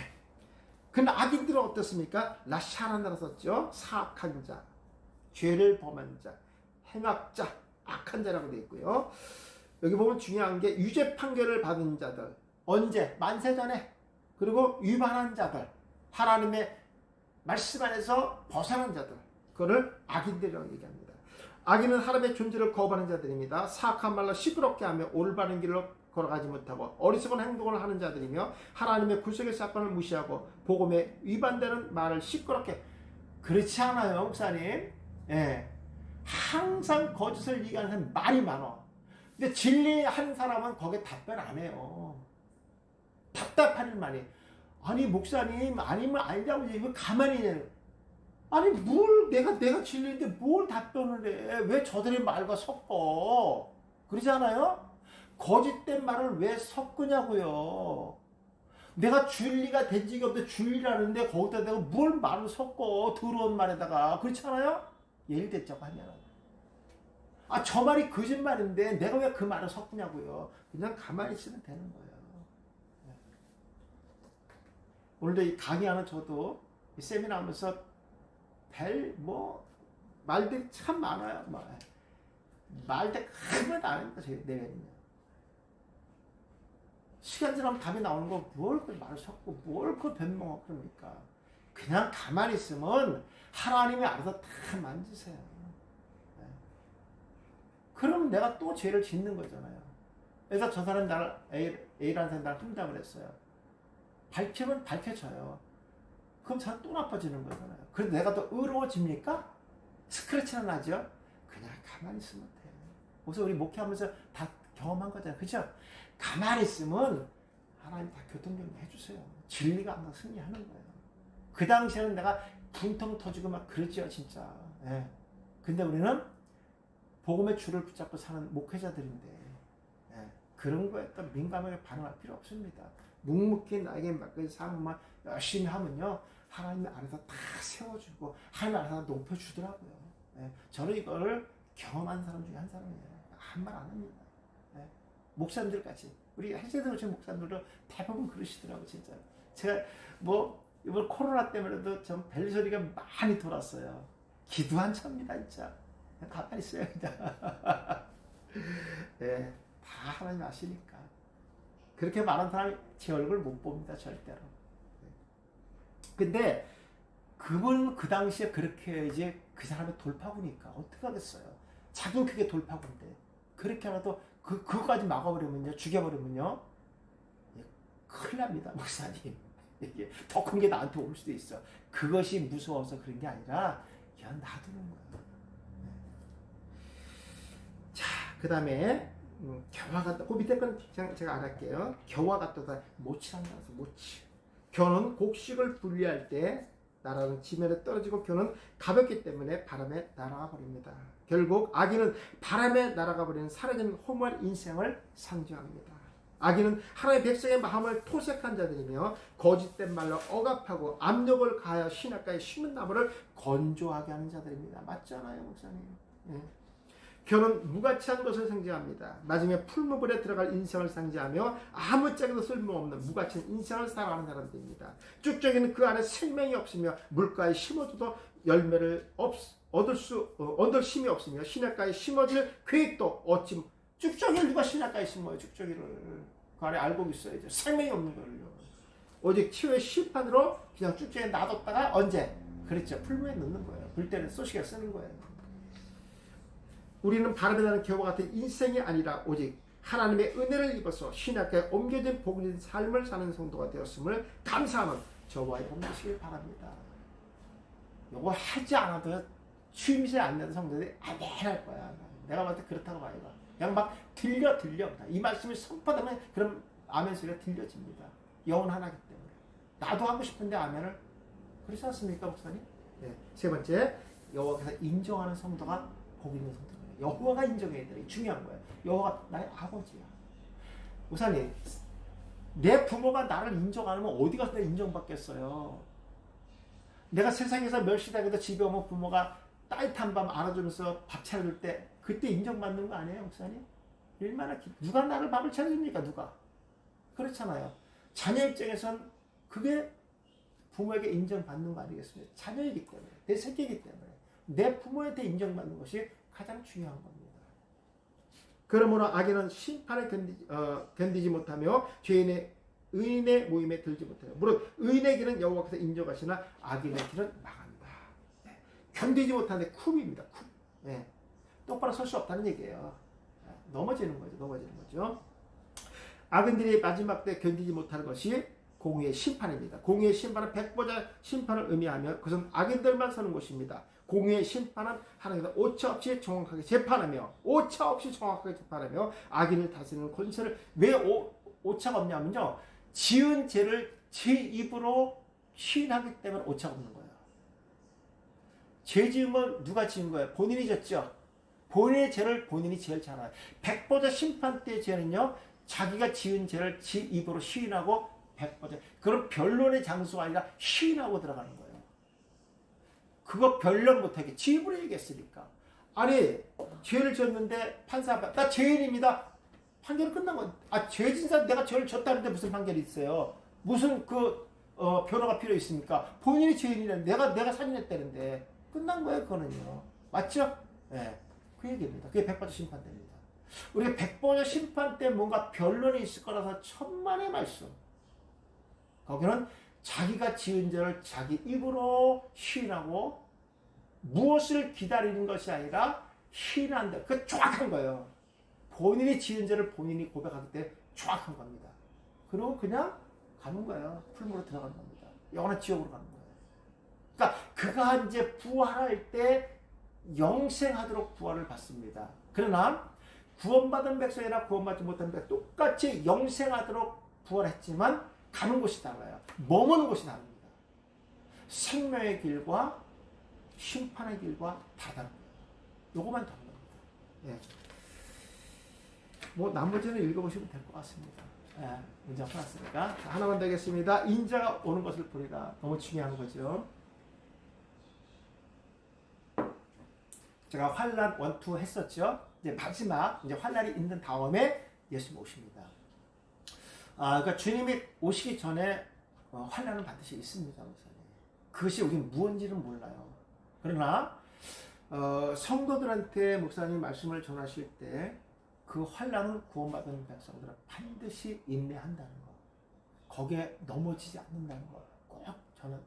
근데 악인들은 어떻습니까? 라샤란다라 썼죠. 사악한 자, 죄를 범한 자, 행악자, 악한 자라고 되어 있고요. 여기 보면 중요한 게 유죄 판결을 받은 자들. 언제? 만세전에. 그리고 위반한 자들. 하나님의 말씀 안에서 벗어난 자들. 그거를 악인들이라고 얘기합니다. 악인은 하나님의 존재를 거부하는 자들입니다. 사악한 말로 시끄럽게 하며 올바른 길로 걸어가지 못하고 어리석은 행동을 하는 자들이며 하나님의 구속의 사건을 무시하고 복음에 위반되는 말을 시끄럽게. 그렇지 않아요 목사님? 예. 항상 거짓을 얘기하는 사람이 말이 많아. 근데 진리한 사람은 거기에 답변 안 해요. 답답한 일만이. 아니 목사님 아니면 아니라고 얘기하면 가만히 있냐. 아니 뭘 내가 진리인데 뭘 답변을 해. 왜 저들의 말과 섞어. 그러지 않아요? 거짓된 말을 왜 섞으냐고요. 내가 진리가 된 적이 없는데 진리라는데 거기다 내가 뭘 말을 섞어. 더러운 말에다가. 그렇지 않아요? 예를 들자고 하면 저 말이 거짓말인데 내가 왜 그 말을 섞냐고요. 그냥 가만히 있으면 되는 거예요. 오늘도 이 강의하는 저도 이 세미나 하면서 말들이 참 많아요. 말들 하나도 안 합니다. 제 내외는요. 시간 지나면 답이 나오는 거 뭘 그 말을 섞고 뭘 그 변명하고 그럽니까? 그냥 가만히 있으면 하나님이 알아서 다 만지세요. 그러면 내가 또 죄를 짓는 거잖아요. 그래서 저 사람이 나를 A라는 사람이 나를 흠잡을 했어요. 밝히면 밝혀져요. 그럼 저는 또 나빠지는 거잖아요. 그래서 내가 더 의로워집니까? 스크래치는 나죠? 그냥 가만히 있으면 돼. 그래서 우리 목회하면서 다 경험한 거잖아요. 그죠? 가만히 있으면 하나님 다 교통정리 해주세요. 진리가 항상 승리하는 거예요. 그 당시에는 내가 분통 터지고 막 그랬죠, 진짜. 예. 근데 우리는 복음의 줄을 붙잡고 사는 목회자들인데, 예. 그런 거에 또 민감하게 반응할 필요 없습니다. 묵묵히 나에게 맡긴 사람만 열심히 하면요, 하나님이 알아서 다 세워주고 하나님이 알아서 높여주더라고요. 예. 저는 이걸 경험한 사람 중에 한 사람이에요. 한 말 안 합니다. 예. 목사님들 같이 우리 해제들 오신 목사님들도 대부분 그러시더라고요. 진짜 제가 이번 코로나 때문에도 좀 벨소리가 많이 돌았어요. 기도 한 차입니다. 진짜 그냥 가만히 있어요. 그냥. 예. 다 하나님 아시니까. 그렇게 말한 사람이 제 얼굴 못 봅니다. 절대로. 근데 그분 그 당시에 그렇게 이제 그 사람의 돌파구니까 어떻게 하겠어요. 자기는 그게 돌파구인데 그렇게 하나도 그거까지 막아버리면요, 죽여버리면요, 큰일 납니다, 목사님. 이게 더 큰 게 나한테 올 수도 있어. 그것이 무서워서 그런 게 아니라 그냥 놔두는 거예요. 자, 그 다음에 겨와 같다. 그 밑에 건 제가 안 할게요. 겨와 같다다. 모치란다. 모치. 겨는 곡식을 분리할 때 나라는 지면에 떨어지고 겨는 가볍기 때문에 바람에 날아가 버립니다. 결국 아기는 바람에 날아가 버리는 사라진 허무한 인생을 상징합니다. 아기는 하나님의 백성의 마음을 토색한 자들이며 거짓된 말로 억압하고 압력을 가하여 시냇가에 심은 나무를 건조하게 하는 자들입니다. 맞잖아요, 목사님. 예. 겨는 무가치한 것을 상징합니다. 나중에 풀무불에 들어갈 인생을 상징하며 아무짝에도 쓸모없는 무가치한 인생을 살아가는 사람들입니다. 쭉저기는 그 안에 생명이 없으며 물가에 심어줘도 열매를 얻을 힘이 없으며 시냇가에 심어질 계획도 없지. 쭉저기를 누가 시냇가에 심어요? 쭉저기를 그 안에 알고 있어야죠. 생명이 없는 거를요. 오직 치유의 심판으로 그냥 쭉저기에 놔뒀다가 언제? 그랬죠. 풀무에 넣는 거예요. 불 때는 쏘시게 쓰는 거예요. 우리는 바람에 나는 겨와 같은 인생이 아니라 오직 하나님의 은혜를 입어서 시냇가에 옮겨진 복된 삶을 사는 성도가 되었음을 감사하는 저와 여러분 되시길 바랍니다. 요거 하지 않아도 취임새 안 내는 성도들이 아멘할 거야. 내가 봤을 때 그렇다고 봐요. 그냥 막 들려. 이 말씀이 선포되면 그럼 아멘 소리가 들려집니다. 영혼 하나기 때문에. 나도 하고 싶은데 아멘을. 그렇지 않습니까, 목사님? 네. 세 번째, 여호와께서 인정하는 성도가 복 있는 성도. 여호와가 인정해야 돼. 중요한 거예요. 여호와가 나의 아버지야. 목사님, 내 부모가 나를 인정 안 하면 어디 가서 내가 인정받겠어요. 내가 세상에서 멸시당해도 집에 오면 부모가 따뜻한 밤 안아주면서 밥 차려줄 때 그때 인정받는 거 아니에요, 목사님? 얼마나 누가 나를 밥을 차려줍니까? 누가? 그렇잖아요. 자녀 입장에선 그게 부모에게 인정받는 거 아니겠습니까? 자녀이기 때문에, 내 새끼이기 때문에 내 부모한테 인정받는 것이 가장 중요한 겁니다. 그러므로 악인은 심판을 견디지 못하며 죄인의 의인의 모임에 들지 못해요. 물론 의인의 길은 여호와께서 인정하시나 악인의 길은 망한다. 네. 견디지 못하는데 쿰입니다. 쿰. 네. 똑바로 설 수 없다는 얘기예요. 네. 넘어지는 거죠. 악인들이 마지막 때 견디지 못하는 것이 공의의 심판입니다. 공의의 심판은 백보자 심판을 의미하며 그것은 악인들만 서는 곳입니다. 공의의 심판은 하나님께서 오차없이 정확하게 재판하며 악인을 다스리는 권세를 왜 오차가 없냐면요. 지은 죄를 제 입으로 시인하기 때문에 오차가 없는 거예요. 죄 지으면 누가 지은 거예요? 본인이 졌죠. 본인의 죄를 본인이 제일 잘 알아요. 백보자 심판 때의 죄는요. 자기가 지은 죄를 지 입으로 시인하고 백보자. 그런 변론의 장소가 아니라 시인하고 들어가는 거예요. 그거 변론 못하게 지입으로 얘기했으니까. 아니 죄를 졌는데 판사 앞에 나 죄인입니다. 판결이 끝난 거. 죄진사 내가 죄를 졌다는데 무슨 판결이 있어요? 무슨 변호가 필요 있습니까? 본인이 죄인이라는데 내가 살인했다는데 끝난 거예요. 그거는요. 맞죠? 네. 그 얘기입니다. 그게 백보자 심판대입니다. 우리가 백보자 심판 때 뭔가 변론이 있을 거라서 천만의 말씀. 거기는 자기가 지은 죄를 자기 입으로 시인하고 무엇을 기다리는 것이 아니라 시인한다. 그게 정확한 거예요. 본인이 지은 죄를 본인이 고백하기 때문에 정확한 겁니다. 그리고 그냥 가는 거예요. 풀무로 들어가는 겁니다. 영원한 지옥으로 가는 거예요. 그러니까 그가 이제 부활할 때 영생하도록 부활을 받습니다. 그러나 구원받은 백성이나 구원받지 못한 백성 똑같이 영생하도록 부활했지만 가는 곳이 달라요. 머무는 곳이 다릅니다. 생명의 길과 심판의 길과 다르다는 거예요. 요거만 다른 겁니다. 예. 뭐 나머지는 읽어보시면 될 것 같습니다. 예. 문장 풀었으니까 하나만 되겠습니다. 인자가 오는 것을 보리라. 너무 중요한 거죠. 제가 환란 1, 2 했었죠. 이제 마지막 이제 환란이 있는 다음에 예수님 오십니다. 그러니까 주님이 오시기 전에 환란은 반드시 있습니다. 그것이 우리는 무언지는 몰라요. 그러나 성도들한테 목사님 말씀을 전하실 때 그 환란을 구원받은 백성들은 반드시 인내한다는 거, 거기에 넘어지지 않는다는 거 꼭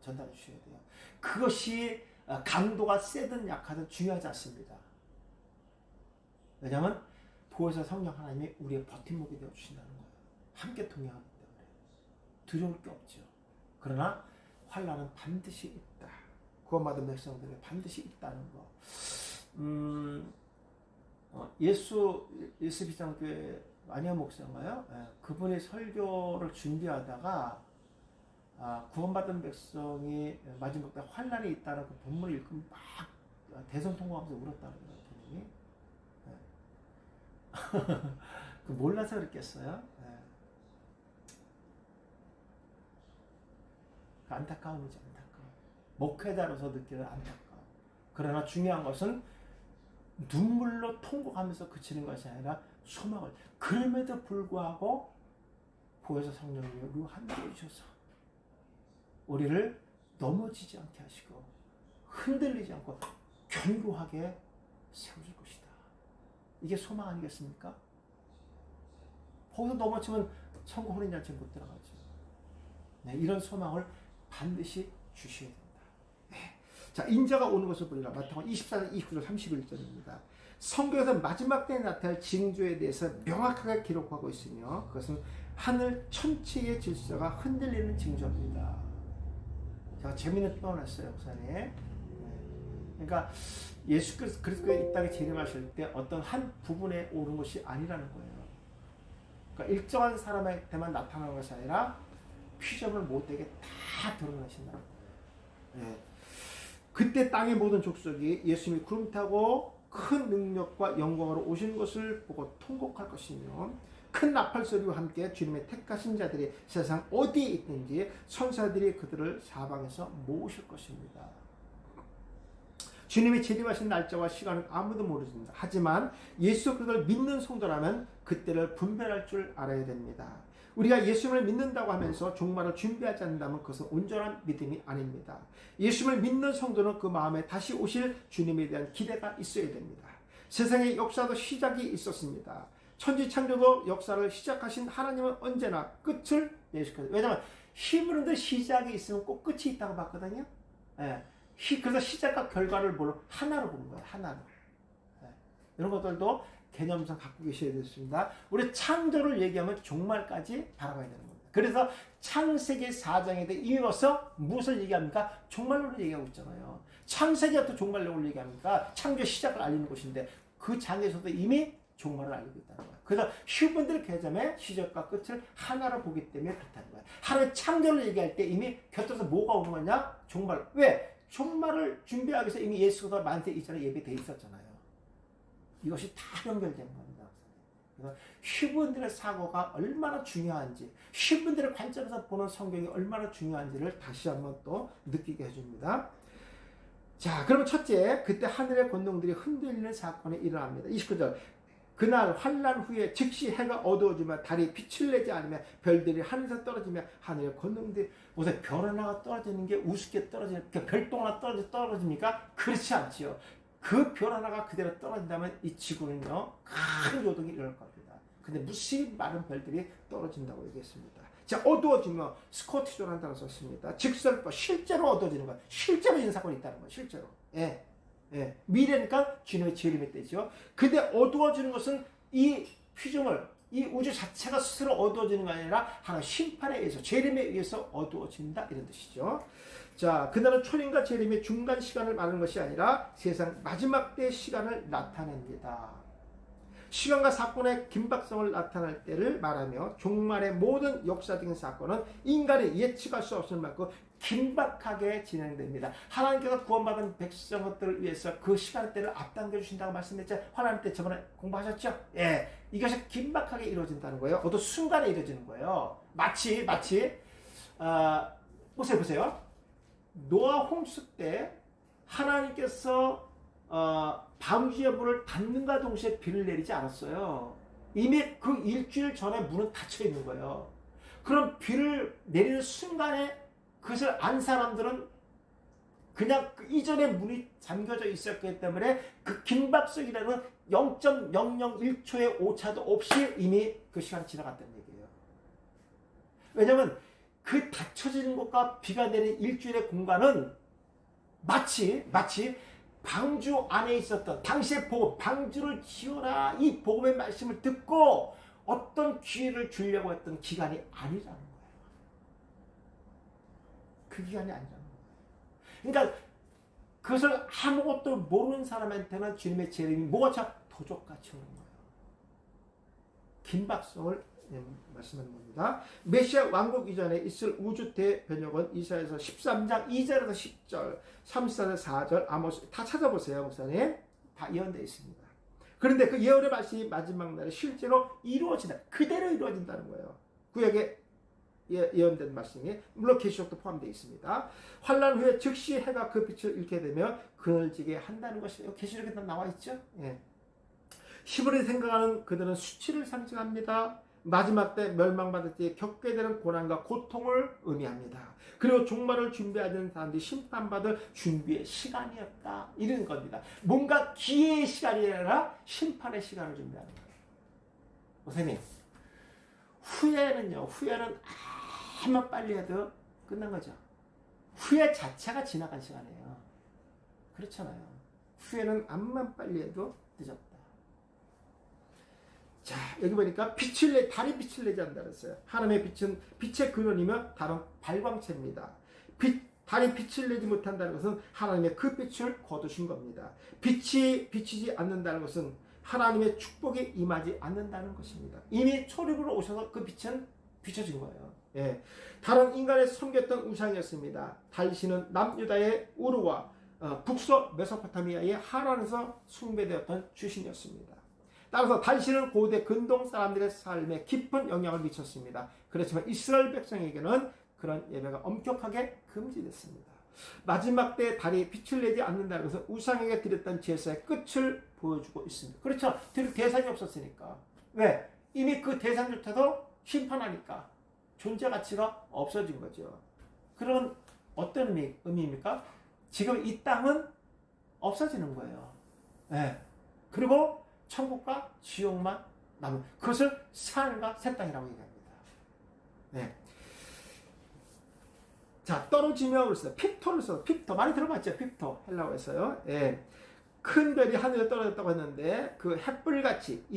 전달해 주셔야 돼요. 그것이 강도가 세든 약하든 중요하지 않습니다. 왜냐하면 보혜사 성령 하나님이 우리의 버팀목이 되어 주신다는 거예요. 함께 동행하기 때문에 두려울 게 없죠. 그러나 환란은 반드시 있다. 구원받은 백성들에게 반드시 있다는 거. 예수비전교회 안현 목사인가요? 그분이 설교를 준비하다가 구원받은 백성이 마지막 때 환란이 있다는 그 본문을 읽으면 막 대성통곡하면서 울었다는 거예요. 본인이. 그 몰라서 그랬겠어요? 그 안타까움이죠. 안타까움. 목회자로서 느끼는 안타까움. 그러나 중요한 것은 눈물로 통곡하면서 그치는 것이 아니라 소망을. 그럼에도 불구하고 보혜사 성령님이 우리와 함께해 주셔서 우리를 넘어지지 않게 하시고 흔들리지 않고 견고하게 세워줄 것이다. 이게 소망 아니겠습니까? 거기서 넘어지면 천국 혼인잔치에 못 들어가죠. 네, 이런 소망을 반드시 주셔야 된다. 네. 자, 인자가 오는 것을 보리라. 마태복음 24장 29절 31절입니다. 성경에서 마지막 때에 나타날 징조에 대해서 명확하게 기록하고 있으며 그것은 하늘 천체의 질서가 흔들리는 징조입니다. 제가 재미있는 표현을 했어요, 목사님. 네. 그러니까 예수 그리스도의 이 땅에 재림하실 때 어떤 한 부분에 오른 것이 아니라는 거예요. 그러니까 일정한 사람한테만 나타나는 것이 아니라 피조물 못되게 다 드러나신다는 거예요. 네. 그때 땅의 모든 족속이 예수님이 구름 타고 큰 능력과 영광으로 오신 것을 보고 통곡할 것이며 큰 나팔 소리와 함께 주님의 택하신 자들이 세상 어디에 있든지 천사들이 그들을 사방에서 모으실 것입니다. 주님이 재림하신 날짜와 시간은 아무도 모르십니다. 하지만 예수 그리스도를 믿는 성도라면 그때를 분별할 줄 알아야 됩니다. 우리가 예수님을 믿는다고 하면서 종말을 준비하지 않는다면 그것은 온전한 믿음이 아닙니다. 예수님을 믿는 성도는 그 마음에 다시 오실 주님에 대한 기대가 있어야 됩니다. 세상의 역사도 시작이 있었습니다. 천지창조도 역사를 시작하신 하나님은 언제나 끝을 내시거든요. 왜냐하면 히브리들 시작이 있으면 꼭 끝이 있다고 봤거든요. 예. 그래서 시작과 결과를 뭘로? 하나로 보는 거예요. 하나로. 예. 이런 것들도 개념상 갖고 계셔야 되겠습니다. 우리 창조를 얘기하면 종말까지 바라봐야 되는 겁니다. 그래서 창세기 4장에 대해 이어서 무엇을 얘기합니까? 종말론을 얘기하고 있잖아요. 창세기가 또 종말론을 얘기합니까? 창조 시작을 알리는 곳인데 그 장에서도 이미 종말을 알리고 있다는 거예요. 그래서 히브리들 개념의 시작과 끝을 하나로 보기 때문에 그렇다는 거예요. 하나의 창조를 얘기할 때 이미 곁들여서 뭐가 오는 거냐? 종말. 왜? 종말을 준비하기 위해서 이미 예수가 만세 이전에 예배되어 있었잖아요. 이것이 다 연결되는 겁니다. 그래서 히브리들의 사고가 얼마나 중요한지, 히브리들의 관점에서 보는 성경이 얼마나 중요한지를 다시 한번 또 느끼게 해줍니다. 자, 그러면 첫째, 그때 하늘의 권능들이 흔들리는 사건이 일어납니다. 29절. 그날 환난 후에 즉시 해가 어두워지며 달이 빛을 내지 않으며 별들이 하늘에서 떨어지며 하늘의 권능들이, 무슨 별 하나가 떨어지는 게 우습게 떨어지는, 별똥 하나 떨어집니까? 그렇지 않지요. 그 별 하나가 그대로 떨어진다면 이 지구는요, 큰 요동이 일어날 겁니다. 근데 무수히 많은 별들이 떨어진다고 얘기했습니다. 자, 어두워지며 스코티조라는 단어 썼습니다. 직설법, 실제로 어두워지는 거예요. 실제로 이런 사건이 있다는 거예요. 실제로. 예. 예. 미래니까 주님의 재림의 때죠. 근데 어두워지는 것은 이 피조물, 이 우주 자체가 스스로 어두워지는 게 아니라 하나의 심판에 의해서, 재림에 의해서 어두워진다, 이런 뜻이죠. 자, 그날은 초림과 재림의 중간 시간을 말하는 것이 아니라 세상 마지막 때의 시간을 나타냅니다. 시간과 사건의 긴박성을 나타낼 때를 말하며 종말의 모든 역사적인 사건은 인간이 예측할 수 없을 만큼 긴박하게 진행됩니다. 하나님께서 구원받은 백성들을 위해서 그 시간대를 앞당겨 주신다고 말씀했죠. 하나님 때 저번에 공부하셨죠? 예, 이것이 긴박하게 이루어진다는 거예요. 어떤 순간에 이루어지는 거예요. 마치 보세요. 노아 홍수 때 하나님께서 방주의 문을 닫는가 동시에 비를 내리지 않았어요. 이미 그 일주일 전에 문은 닫혀 있는 거예요. 그럼 비를 내리는 순간에 그것을 안 사람들은 그냥 그 이전에 문이 잠겨져 있었기 때문에 그 긴박성이라는 0.001초의 오차도 없이 이미 그 시간이 지나갔다는 얘기예요. 왜냐하면 그 닫혀지는 것과 비가 내리는 일주일의 공간은 마치 방주 안에 있었던 당시의 복음, 방주를 지어라, 이 복음의 말씀을 듣고 어떤 기회를 주려고 했던 기간이 아니라는 거예요. 그 기간이 아니라는 거예요. 그러니까 그것을 아무것도 모르는 사람한테는 주님의 재림이 뭐가 도적같이 오는 거예요. 긴박성을 말씀하는 겁니다. 메시아 왕국 이전에 있을 우주 대변혁은 이사야서 13장 2절에서 10절, 34절, 4절, 아모스 다 찾아보세요, 목사님. 다 예언되어 있습니다. 그런데 그 예언의 말씀이 마지막 날에 실제로 이루어진다. 그대로 이루어진다는 거예요. 구약에 예언된 말씀이 물론 계시록도 포함되어 있습니다. 환난 후에 즉시 해가 그 빛을 잃게 되며 그늘지게 한다는 것이 계시록에 다 나와 있죠. 예. 히브리 생각하는 그들은 수치를 상징합니다. 마지막 때 멸망받을 때 겪게 되는 고난과 고통을 의미합니다. 그리고 종말을 준비하는 사람들이 심판받을 준비의 시간이었다, 이런 겁니다. 뭔가 기회의 시간이 아니라 심판의 시간을 준비하는 거예요. 선생님, 후회는 아마 빨리 해도 끝난 거죠. 후회 자체가 지나간 시간이에요. 그렇잖아요. 후회는 암만 빨리 해도 늦었다. 자, 여기 보니까 달이 빛을 내지 않는다 그랬어요. 하나님의 빛은 빛의 근원이며 다른 발광체입니다. 달이 빛을 내지 못한다는 것은 하나님의 그 빛을 거두신 겁니다. 빛이 비치지 않는다는 것은 하나님의 축복이 임하지 않는다는 것입니다. 이미 초림으로 오셔서 그 빛은 비춰진 거예요. 예. 달은 인간의 섬겼던 우상이었습니다. 달신은 남유다의 우르와 북서 메소포타미아의 하란에서 숭배되었던 주신이었습니다. 따라서 달신은 고대 근동 사람들의 삶에 깊은 영향을 미쳤습니다. 그렇지만 이스라엘 백성에게는 그런 예배가 엄격하게 금지됐습니다. 마지막 때 달이 빛을 내지 않는다는 것은 우상에게 드렸던 제사의 끝을 보여주고 있습니다. 그렇죠. 드릴 대상이 없었으니까. 왜? 이미 그 대상조차도 심판하니까 존재 가치가 없어진 거죠. 그런 어떤 의미입니까? 지금 이 땅은 없어지는 거예요. 네. 그리고 천국과 지옥만 남은, 그것을 새하늘과 새 땅이라고 얘기합니다. 네. 자, 떨어지며 그랬어요. 핍토를 써요. 핍토 많이 들어봤죠? 핍토 헬라어에서요. 예. 큰 별이 하늘에 떨어졌다고 했는데 그 햇불같이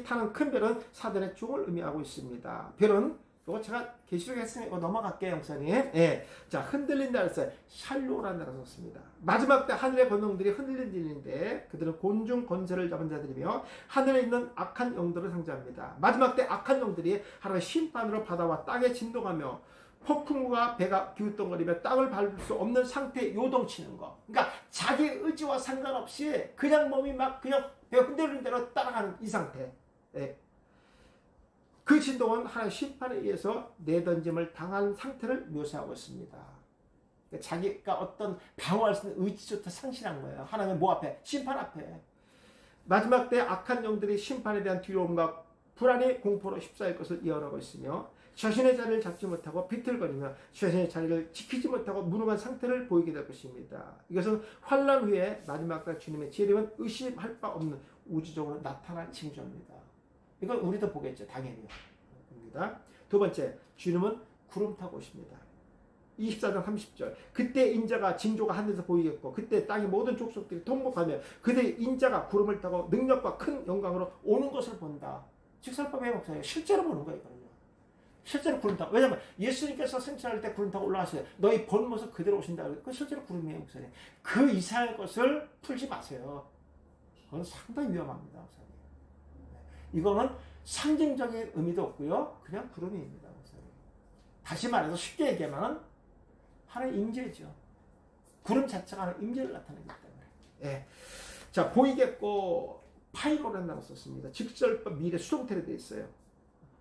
타는 큰 별은 사단의 종을 의미하고 있습니다. 별은 이거 제가 계시록 했으니까 넘어갈게요, 목사님. 예. 자, 흔들린다 그랬어요. 샬로라는 단어 썼습니다. 마지막 때 하늘의 권능들이 흔들린다는데 그들은 곤중 권세를 잡은 자들이며 하늘에 있는 악한 영들을 상징합니다. 마지막 때 악한 영들이 하나님의 심판으로 바다와 땅에 진동하며 폭풍과 배가 기웃덩거리며 땅을 밟을 수 없는 상태에 요동치는 거. 그러니까 자기 의지와 상관없이 그냥 몸이 막 그냥 배 흔들리는 대로 따라가는 이 상태. 예. 그 진동은 하나의 심판에 의해서 내던짐을 당한 상태를 묘사하고 있습니다. 그러니까 자기가 어떤 방어할 수 있는 의지조차 상실한 거예요. 하나님의 뭐 앞에? 심판 앞에. 마지막 때 악한 영들이 심판에 대한 두려움과 불안의 공포로 휩싸일 것을 예언하고 있으며 자신의 자리를 잡지 못하고 비틀거리며 자신의 자리를 지키지 못하고 무능한 상태를 보이게 될 것입니다. 이것은 환난 후에 마지막 때 주님의 재림은 의심할 바 없는 우주적으로 나타날 징조입니다. 이건 우리도 보겠죠. 당연히요. 두 번째, 주님은 구름 타고 오십니다. 24장 30절. 그때 인자가 징조가 하늘에서 보이겠고 그때 땅의 모든 족속들이 통곡하며 그들의 인자가 구름을 타고 능력과 큰 영광으로 오는 것을 본다. 직설법의 목사예요. 실제로 보는 거예요. 이거는요. 실제로 구름 타고. 왜냐하면 예수님께서 승천할 때 구름 타고 올라가셔요. 너희 본 모습 그대로 오신다. 그 실제로 구름이에요. 목사님. 그 이상의 것을 풀지 마세요. 그건 상당히 위험합니다. 목사님. 이거는 상징적인 의미도 없고요. 그냥 구름입니다. 목사님. 다시 말해서 쉽게 얘기하면 하나의 임재죠. 구름 자체가 하나의 임재를 나타내기 때문에. 예. 자, 보이겠고 파이로라고 썼습니다. 직설법 미래 수동태로 되어 있어요.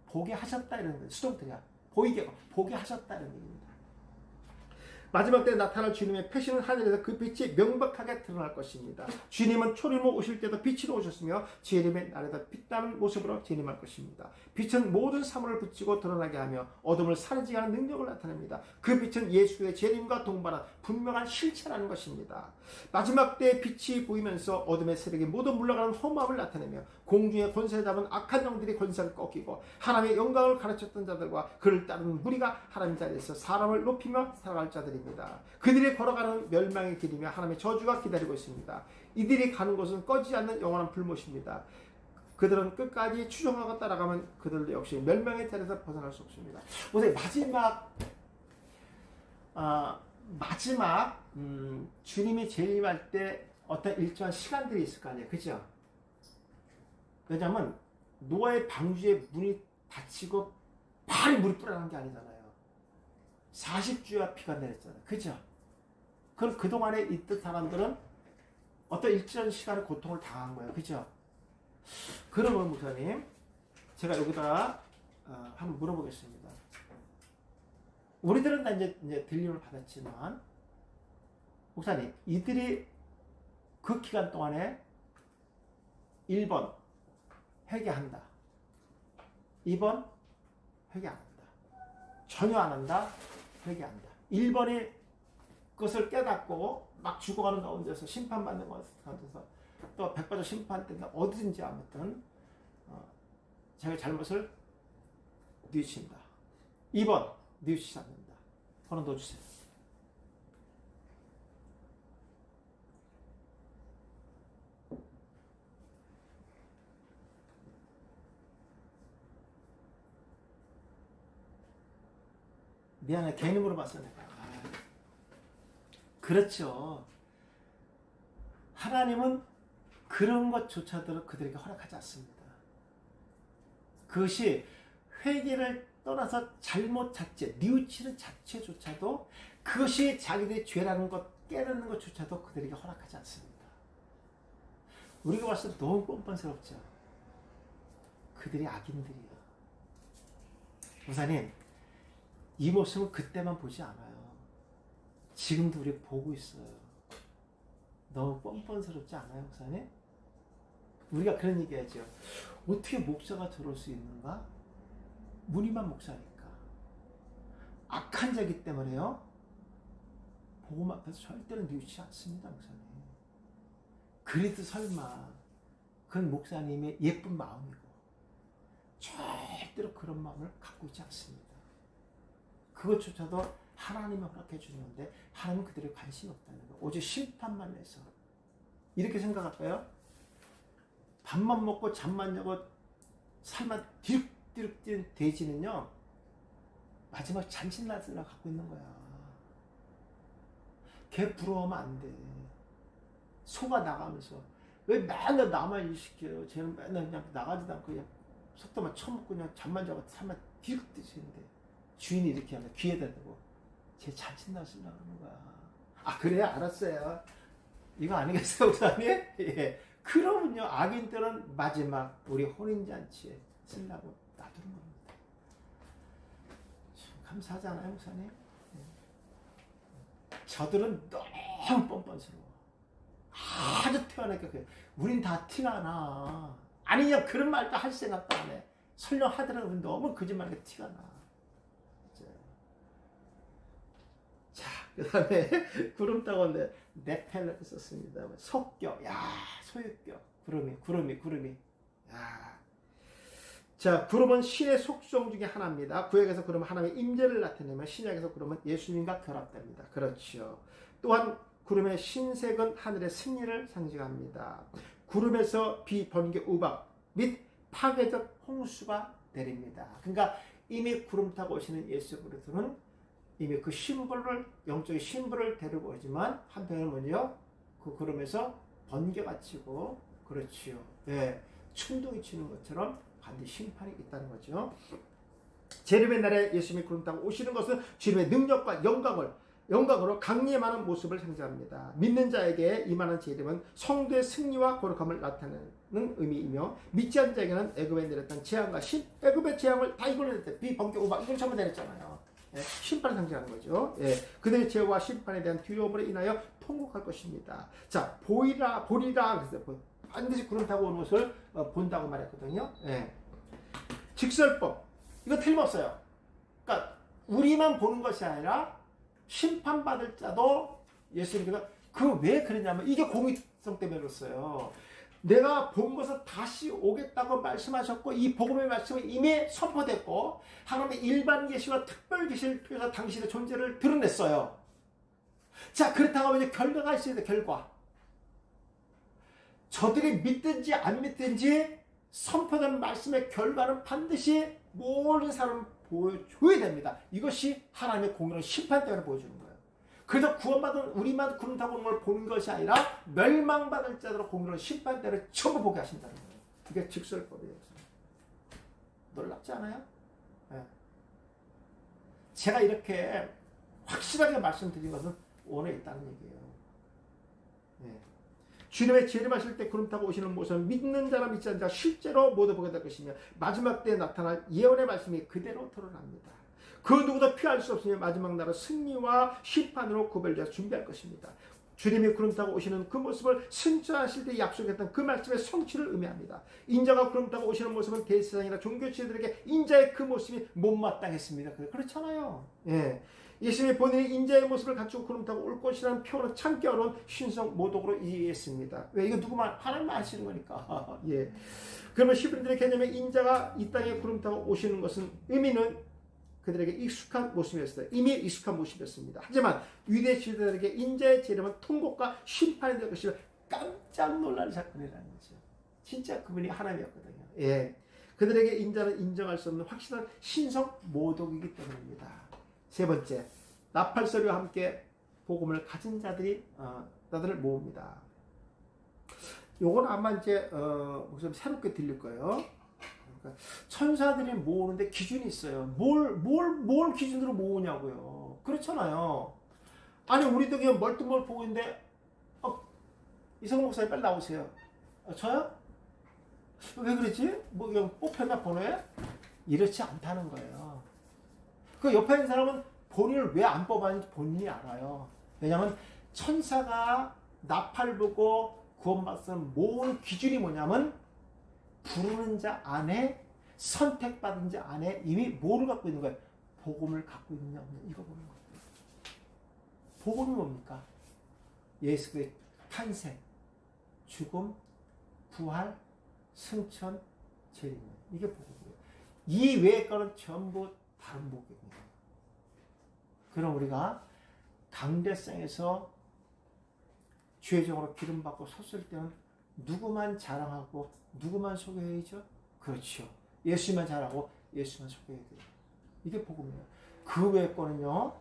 보게 하셨다 이런 거예요. 수동태가. 보이겠고 보게 하셨다 이런 얘기입니다. 마지막 때 나타날 주님의 표시는 하늘에서 그 빛이 명백하게 드러날 것입니다. 주님은 초림으로 오실 때도 빛으로 오셨으며 재림의 날에도 빛나는 모습으로 재림할 것입니다. 빛은 모든 사물을 비추고 드러나게 하며 어둠을 사라지게 하는 능력을 나타냅니다. 그 빛은 예수의 재림과 동반한 분명한 실체라는 것입니다. 마지막 때 빛이 보이면서 어둠의 세력이 모두 물러가는 허무함을 나타내며 공중의 권세를 잡은 악한 영들이 권세를 꺾이고 하나님의 영광을 가르쳤던 자들과 그를 따르는 무리가 하나님 자리에서 사람을 높이며 살아갈 자들입니다. 그들이 걸어가는 멸망의 길이며 하나님의 저주가 기다리고 있습니다. 이들이 가는 곳은 꺼지지 않는 영원한 불못입니다. 그들은 끝까지 추종하고 따라가면 그들도 역시 멸망의 자리에서 벗어날 수 없습니다. 오늘 마지막 주님이 재림할 때 어떤 일정한 시간들이 있을 거 아니에요. 그죠? 왜냐하면 노아의 방주의 문이 닫히고 바로 물이 뿌려나간 게 아니잖아요. 40주야 피가 내렸잖아요. 그죠? 그럼 그동안에 있던 사람들은 어떤 일정한 시간의 고통을 당한 거예요. 그죠? 그러면 목사님, 제가 여기다 한번 물어보겠습니다. 우리들은 다 이제 들림을 받았지만, 목사님, 이들이 그 기간 동안에 1번 회개한다. 2번 회개 안 한다. 전혀 안 한다. 회개한다. 1번이 그것을 깨닫고 막 죽어가는 가운데서 심판받는 가운데서 또 백발적 심판 때는 어디든지 아무튼 자기 잘못을 뉘우친다. 2번 뉘우치지 않는다. 번호 넣어주세요. 미안해, 괜히 물어봤어 내가. 그렇죠. 하나님은 그런 것조차도 그들에게 허락하지 않습니다. 그것이 회개를 떠나서 잘못 자체, 뉘우치는 자체조차도 그것이 자기들의 죄라는 것, 깨닫는 것조차도 그들에게 허락하지 않습니다. 우리가 봤을 때 너무 뻔뻔스럽죠. 그들이 악인들이야. 목사님, 이 모습은 그때만 보지 않아요. 지금도 우리 보고 있어요. 너무 뻔뻔스럽지 않아요, 목사님? 우리가 그런 얘기하죠. 어떻게 목사가 저럴 수 있는가? 무늬만 목사니까. 악한 자이기 때문에요. 복음 앞에서 절대로 뉘우치지 않습니다, 목사님. 그래도 설마 그건 목사님의 예쁜 마음이고 절대로 그런 마음을 갖고 있지 않습니다. 그것조차도 하나님이 허락해 주는 건데 하나님은 그들의 관심이 없다는 거. 오직 심판만 해서. 이렇게 생각할까요? 밥만 먹고 잠만 자고 살만 뒤룩뒤룩 뛴 돼지는요, 마지막 잔신날을 갖고 있는 거야. 걔 부러워하면 안 돼. 소가 나가면서 왜 맨날 나만 일시켜요? 쟤는 맨날 그냥 나가지도 않고 그냥 속도만 처먹고 그냥 잠만 자고 살만 뒤룩 뛰시는데 주인이 이렇게 하면 귀에다 대고 쟤 잔신날을 하는 거야. 아, 그래요? 알았어요. 이거 아니겠어요, 목사님? 예. 그러면요, 악인들은 마지막 우리 혼인잔치에 쓰려고 놔두는 겁니다. 참 감사하지 않아요, 목사님? 예. 저들은 너무 뻔뻔스러워. 아주 태어나니까 그래. 우린 다 티가 나. 아니냐 그런 말도 할 생각도 안 해. 설령 하더라도 너무 거짓말이 티가 나. 자, 그 다음에 구름 타고 네펠을 썼습니다. 속격, 야, 소유격, 구름이. 야. 자, 구름은 신의 속성 중에 하나입니다. 구약에서 구름은 하나님의 임재를 나타내면 신약에서 구름은 예수님과 결합됩니다. 그렇죠. 또한 구름의 신색은 하늘의 승리를 상징합니다. 구름에서 비, 번개, 우박 및 파괴적 홍수가 내립니다. 그러니까 이미 구름 타고 오시는 예수 그리스도는 이미 그 심벌을, 영적인 심벌을 데리고 오지만 한편은 뭐냐? 그 구름에서 번개가 치고, 그렇지요. 예, 천둥이 치는 것처럼 반드시 심판이 있다는 거죠. 재림의 날에 예수님이 구름 타고 오시는 것은 주님의 능력과 영광으로 강림하는 모습을 상징합니다. 믿는 자에게 임하는 재림은 성도의 승리와 거룩함을 나타내는 의미이며, 믿지 않는 자에게는 애굽에 내렸던 재앙과 애굽의 재앙을 다 이걸로 비, 번개, 우박 이걸 전부 내렸잖아요. 예, 심판을 상징하는 거죠. 예, 그들의 죄와 심판에 대한 두려움으로 인하여 통곡할 것입니다. 자, 보리라 그랬어요. 반드시 구름 타고 오는 것을 본다고 말했거든요. 예. 직설법, 이거 틀림없어요. 그러니까 우리만 보는 것이 아니라 심판받을 자도 예수님께서 왜 그랬냐면 이게 공의성 때문에 그랬어요. 내가 본 것을 다시 오겠다고 말씀하셨고, 이 복음의 말씀은 이미 선포됐고, 하나님의 일반 계시와 특별 계시를 통해서 당신의 존재를 드러냈어요. 자, 그렇다고 하면 이제 결과가 있어야 돼. 결과. 저들이 믿든지 안 믿든지 선포된 말씀의 결과는 반드시 모든 사람을 보여줘야 됩니다. 이것이 하나님의 공의로운 심판 때문에 보여주는 거예요. 그래서 구원받은 우리만 구름 타고 오는 걸 보는 것이 아니라 멸망받을 자들로 공의로운 심판 때를 전부 보게 하신다는 거예요. 이게 직설법이에요. 놀랍지 않아요? 네. 제가 이렇게 확실하게 말씀드린 것은 원에 있다는 얘기예요. 네. 주님의 재림하실 때 구름 타고 오시는 모습은 믿는 자나 믿지 않는 자 실제로 모두 보게 될 것이며, 마지막 때에 나타날 예언의 말씀이 그대로 드러납니다. 그 누구도 피할 수 없으며 마지막 날은 승리와 심판으로 구별되어 준비할 것입니다. 주님이 구름 타고 오시는 그 모습을 승천하실 때 약속했던 그 말씀의 성취를 의미합니다. 인자가 구름 타고 오시는 모습은 대세상이나 종교 지도자들에게 인자의 그 모습이 못마땅했습니다. 그렇잖아요. 예. 예수님이 본인이 인자의 모습을 갖추고 구름 타고 올 것이라는 표현은 참기 어려운 신성 모독으로 이해했습니다. 왜? 이거 누구만 하나님만 아시는 거니까. 예. 그러면 히브리들의 개념에 인자가 이 땅에 구름 타고 오시는 것은 의미는 그들에게 익숙한 모습이었어요. 이미 익숙한 모습이었습니다. 하지만 위대 지도자들에게 인자의 재림은 통곡과 심판이 될 것이라 깜짝 놀랄 사건이라는 거죠. 진짜 그분이 하나님이었거든요. 예. 그들에게 인자는 인정할 수 없는 확실한 신성 모독이기 때문입니다. 세 번째, 나팔소리와 함께 복음을 가진 자들을 모읍니다. 요건 아마 이제 목사님 새롭게 들릴 거예요. 그러니까 천사들이 모으는데 기준이 있어요. 뭘 기준으로 모으냐고요. 그렇잖아요. 아니 우리도 그냥 멀뚱멀 보고 있는데 이성훈 목사님 빨리 나오세요. 저요? 왜 그러지? 뭐 그냥 뽑혔나 번호에? 이렇지 않다는 거예요. 그 옆에 있는 사람은 본인을 왜 안 뽑았는지 본인이 알아요. 왜냐하면 천사가 나팔 보고 구원받은 모든 기준이 뭐냐면 부르는 자 안에, 선택받은 자 안에 이미 뭐를 갖고 있는 거예요? 복음을 갖고 있느냐 없느냐, 이거 보는 거예요. 복음이 뭡니까? 예수 그리스도의 탄생, 죽음, 부활, 승천, 재림, 이게 복음이에요. 이 외의 거는 전부 다른 복음입니다. 그럼 우리가 강대상에서 죄종으로 기름받고 섰을 때는 누구만 자랑하고 누구만 소개해야죠? 그렇죠. 예수만 자랑하고 예수만 소개해야 돼요. 이게 복음이에요. 그 외의 거는요,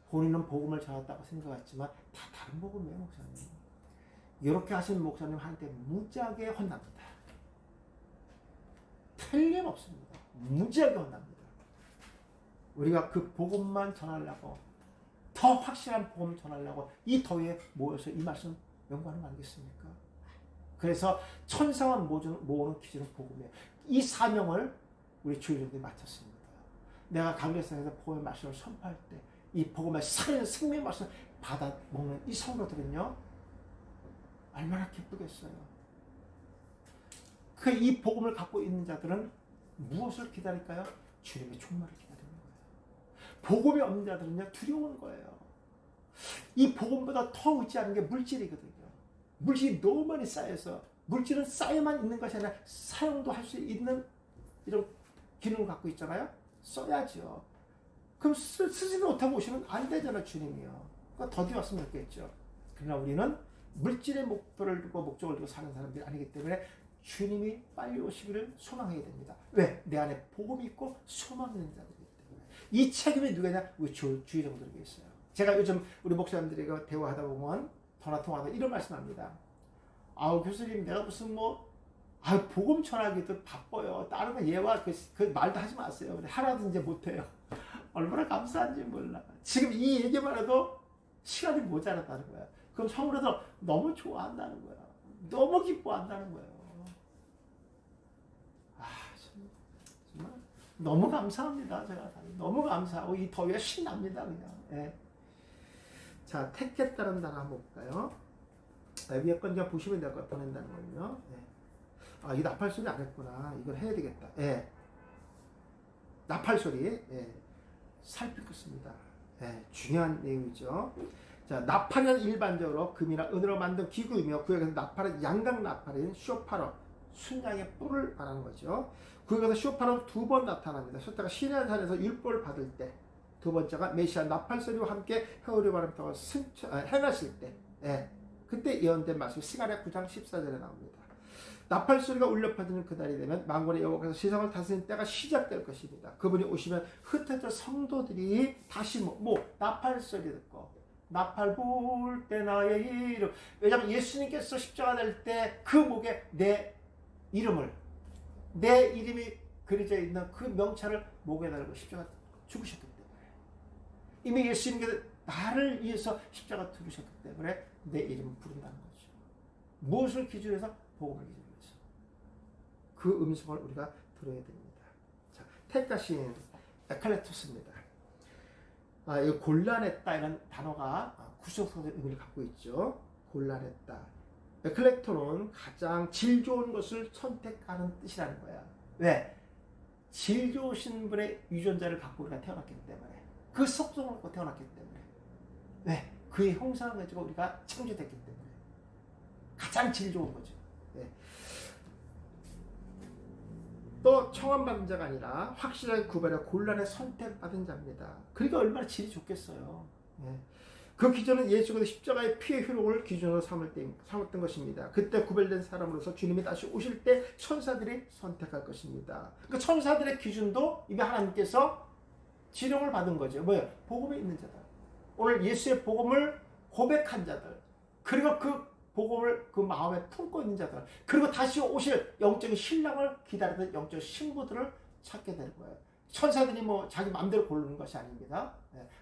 본인은 복음을 전했다고 생각했지만 다 다른 복음이에요, 목사님. 이렇게 하신 목사님한테 무지하게 혼납니다. 틀림없습니다. 무지하게 혼납니다. 우리가 그 복음만 전하려고, 더 확실한 복음 전하려고 이 더위에 모여서 이 말씀 연구하는 거 아니겠습니까? 그래서 천사와 모으는 기준은 복음이에요. 이 사명을 우리 주일들이 맡았습니다. 내가 강대상에서 복음의 말씀을 선포할 때 이 복음의 살아있는 생명의 말씀을 받아 먹는 이 성도들은요, 얼마나 기쁘겠어요. 그 이 복음을 갖고 있는 자들은 무엇을 기다릴까요? 주님의 종말을 기다리는 거예요. 복음이 없는 자들은요, 두려운 거예요. 이 복음보다 더 의지하는 게 물질이거든요. 물질이 너무 많이 쌓여서, 물질은 쌓여만 있는 것이 아니라 사용도 할 수 있는 이런 기능을 갖고 있잖아요. 써야죠. 그럼 쓰지 못하고 오시면 안 되잖아요, 주님이요. 그러니까 더디 왔으면 좋겠죠. 그러나 우리는 물질의 목표를 두고 목적을 두고 사는 사람들이 아니기 때문에 주님이 빨리 오시기를 소망해야 됩니다. 왜? 내 안에 복음이 있고 소망 있는 자들이기 때문에. 이 책임이 누구냐? 우리 주의종들에게 있어요. 제가 요즘 우리 목사님들과 대화하다 보면, 전화 통화하다 이런 말씀합니다. 아우 교수님, 내가 무슨 복음 전하기도 바빠요. 다른 거 예와 그 말도 하지 마세요. 하나도 이제 못해요. 얼마나 감사한지 몰라. 지금 이 얘기만 해도 시간이 모자라다는 거야. 그럼 성도들 너무 좋아한다는 거야. 너무 기뻐한다는 거예요. 정말 너무 감사합니다. 제가 너무 감사하고 이 더위가 신납니다. 그냥. 예. 자, 택에 따른다는 한번 볼까요? 위에 건 그냥 보시면 될 것 같아요. 보낸다는 거는요. 예. 이 나팔 소리 안 했구나. 이걸 해야 되겠다. 예. 나팔 소리. 예. 살피겠습니다. 예. 중요한 내용이죠. 자, 나팔은 일반적으로 금이나 은으로 만든 기구이며 구역에서 나팔은 양각 나팔인 쇼파로 순양의 뿔을 말하는 거죠. 구역에서 쇼파는 두 번 나타납니다. 첫째가 시내산에서 율법을 받을 때, 두 번째가 메시아 나팔 소리와 함께 회오리 바람을 타고 행하실 때, 예. 그때 예언된 말씀이 스가랴 9장 14절에 나옵니다. 나팔 소리가 울려 퍼지는 그날이 되면 만군의 여호와께서 세상을 다스리는 때가 시작될 것입니다. 그분이 오시면 흩어져 성도들이 다시 나팔 소리 듣고, 나팔 불 때 나의 이름. 왜냐하면 예수님께서 십자가 될 때 그 목에 내 이름이 그려져 있는 그 명찰을 목에 달고 십자가 죽으셨기 때문에, 이미 예수님께서 나를 위해서 십자가 죽으셨기 때문에 내 이름을 부른다는 거죠. 무엇을 기준으로 해서? 복음을 기준으로 해서. 그 음성을 우리가 들어야 됩니다. 자, 택하신 에칼레토스입니다. 이 곤란했다 이런 단어가 구속성의 의미를 갖고 있죠. 곤란했다. 에클렉토는 가장 질 좋은 것을 선택하는 뜻이라는 거야. 왜? 질 좋으신 분의 유전자를 갖고 우리가 태어났기 때문에, 그 속성을 갖고 태어났기 때문에, 왜? 그의 형상을 가지고 우리가 창조됐기 때문에 가장 질 좋은 거죠. 네. 또 청함받은 자가 아니라 확실하게 구별해 곤란에 선택받은 자입니다. 그러니까 얼마나 질이 좋겠어요. 네. 그 기준은 예수가 십자가의 피의 효력을 기준으로 삼았던 것입니다. 그때 구별된 사람으로서 주님이 다시 오실 때 천사들이 선택할 것입니다. 그 천사들의 기준도 이미 하나님께서 지령을 받은 거죠. 뭐예요? 복음에 있는 자들. 오늘 예수의 복음을 고백한 자들, 그리고 그 복음을 그 마음에 품고 있는 자들, 그리고 다시 오실 영적인 신랑을 기다리던 영적 신부들을 찾게 되는 거예요. 천사들이 자기 마음대로 고르는 것이 아닙니다.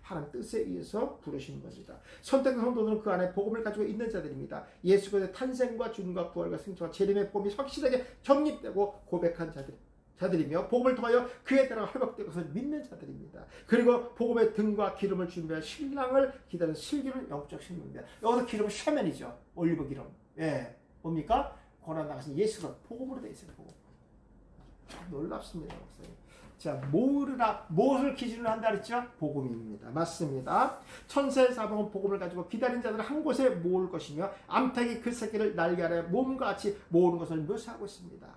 하나님 뜻에 의해서 부르시는 것이다. 선택된 성도들은 그 안에 복음을 가지고 있는 자들입니다. 예수 그리스도의 탄생과 죽음과 부활과 승천과 재림의 복음이 확실하게 정립되고 고백한 자들이며, 복음을 통하여 그에 따라 회복된 것을 믿는 자들입니다. 그리고 복음의 등과 기름을 준비할 신랑을 기다리는 슬기는 영적 신부입니다. 여기서 기름은 샤멘이죠. 올리브 기름. 예, 뭡니까? 고난 나가신 예수로 복음으로 되어 있어요. 복음. 참 놀랍습니다, 목사님. 자, 무엇을 기준으로 한다 그랬죠? 복음입니다. 맞습니다. 천사의 사방은 복음을 가지고 기다린 자들을 한 곳에 모을 것이며, 암탉이 그 새끼를 날개 아래 몸과 같이 모으는 것을 묘사하고 있습니다.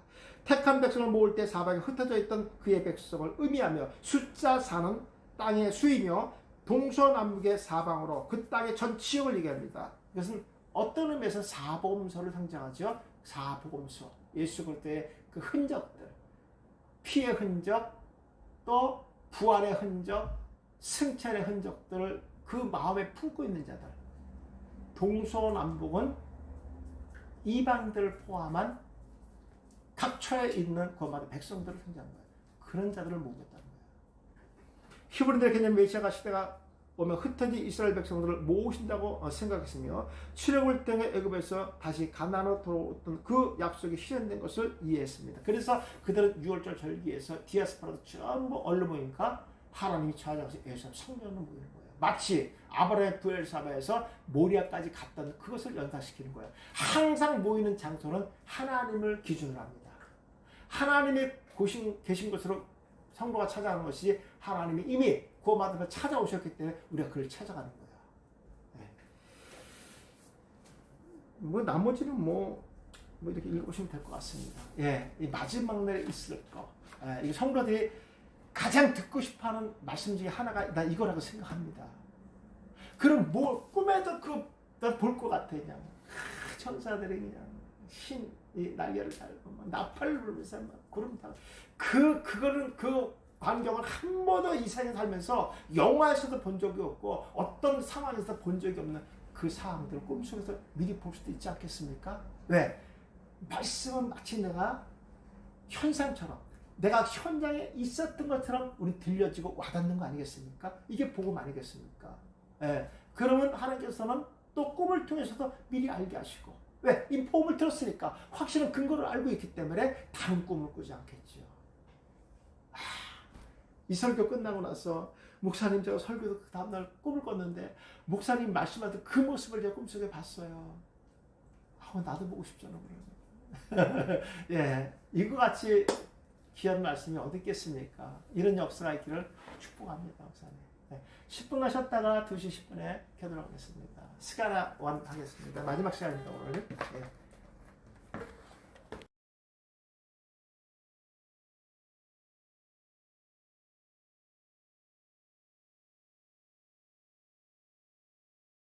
택한 백성을 모을 때 사방에 흩어져 있던 그의 백성을 의미하며, 숫자 4는 땅의 수이며 동서남북의 사방으로 그 땅의 전 지역을 얘기합니다. 이것은 어떤 의미에서 사복음서를 상징하죠? 사복음서. 예수 그리스도의 그 흔적들, 피의 흔적, 또 부활의 흔적, 승천의 흔적들을 그 마음에 품고 있는 자들. 동서남북은 이방들을 포함한 각처에 있는 그 많은 백성들을 상징하는 거예요. 그런 자들을 모으겠다는 거예요. 히브리들의 개념 메시아가 시대가 오면 흩어진 이스라엘 백성들을 모으신다고 생각했으며, 출애굽을 통해 애굽에서 다시 가나안으로 돌아왔던 그 약속이 실현된 것을 이해했습니다. 그래서 그들은 6월절 절기에서 디아스포라도 전부 얼른 모이니까 하나님이 찾아가서 예수님 성전으로 모이는 거예요. 마치 아브라함의 부엘사바에서 모리아까지 갔던 그것을 연상시키는 거예요. 항상 모이는 장소는 하나님을 기준으로 합니다. 하나님이 계신 곳으로 성도가 찾아가는 것이 하나님이 이미 구원받으며 찾아오셨기 때문에 우리가 그를 찾아가는 거예요. 뭐 나머지는 뭐 이렇게 읽으시면 될 것 같습니다. 예, 이 마지막 날에 있을 거. 이 성도들이 가장 듣고 싶어하는 말씀 중에 하나가 난 이거라고 생각합니다. 그럼 뭐 꿈에도 볼 것 같아 그냥 천사들이 그냥 이 날개를 달고 막 나팔을 불면서 막 구름 타고 그거는 그 광경을 한 번도 이 세상에 살면서 영화에서도 본 적이 없고 어떤 상황에서도 본 적이 없는 그 상황들을 꿈속에서 미리 볼 수도 있지 않겠습니까? 왜? 말씀은 마치 내가 현상처럼 내가 현장에 있었던 것처럼 우리 들려지고 와닿는 거 아니겠습니까? 이게 복음 아니겠습니까? 예. 그러면 하나님께서는 또 꿈을 통해서도 미리 알게 하시고 왜? 이 복음을 들었으니까 확실한 근거를 알고 있기 때문에 다른 꿈을 꾸지 않겠죠. 이 설교 끝나고 나서 목사님 제가 설교도 그 다음날 꿈을 꿨는데 목사님 말씀하던 그 모습을 제가 꿈속에 봤어요. 나도 보고 싶잖아. 예, 이거 같이 귀한 말씀이 어디 있겠습니까? 이런 역사가 있기를 축복합니다. 목사님. 10분 가셨다가 2시 10분에 켜도록 하겠습니다. 스가라 1 하겠습니다. 마지막 시간입니다. 오늘. 예.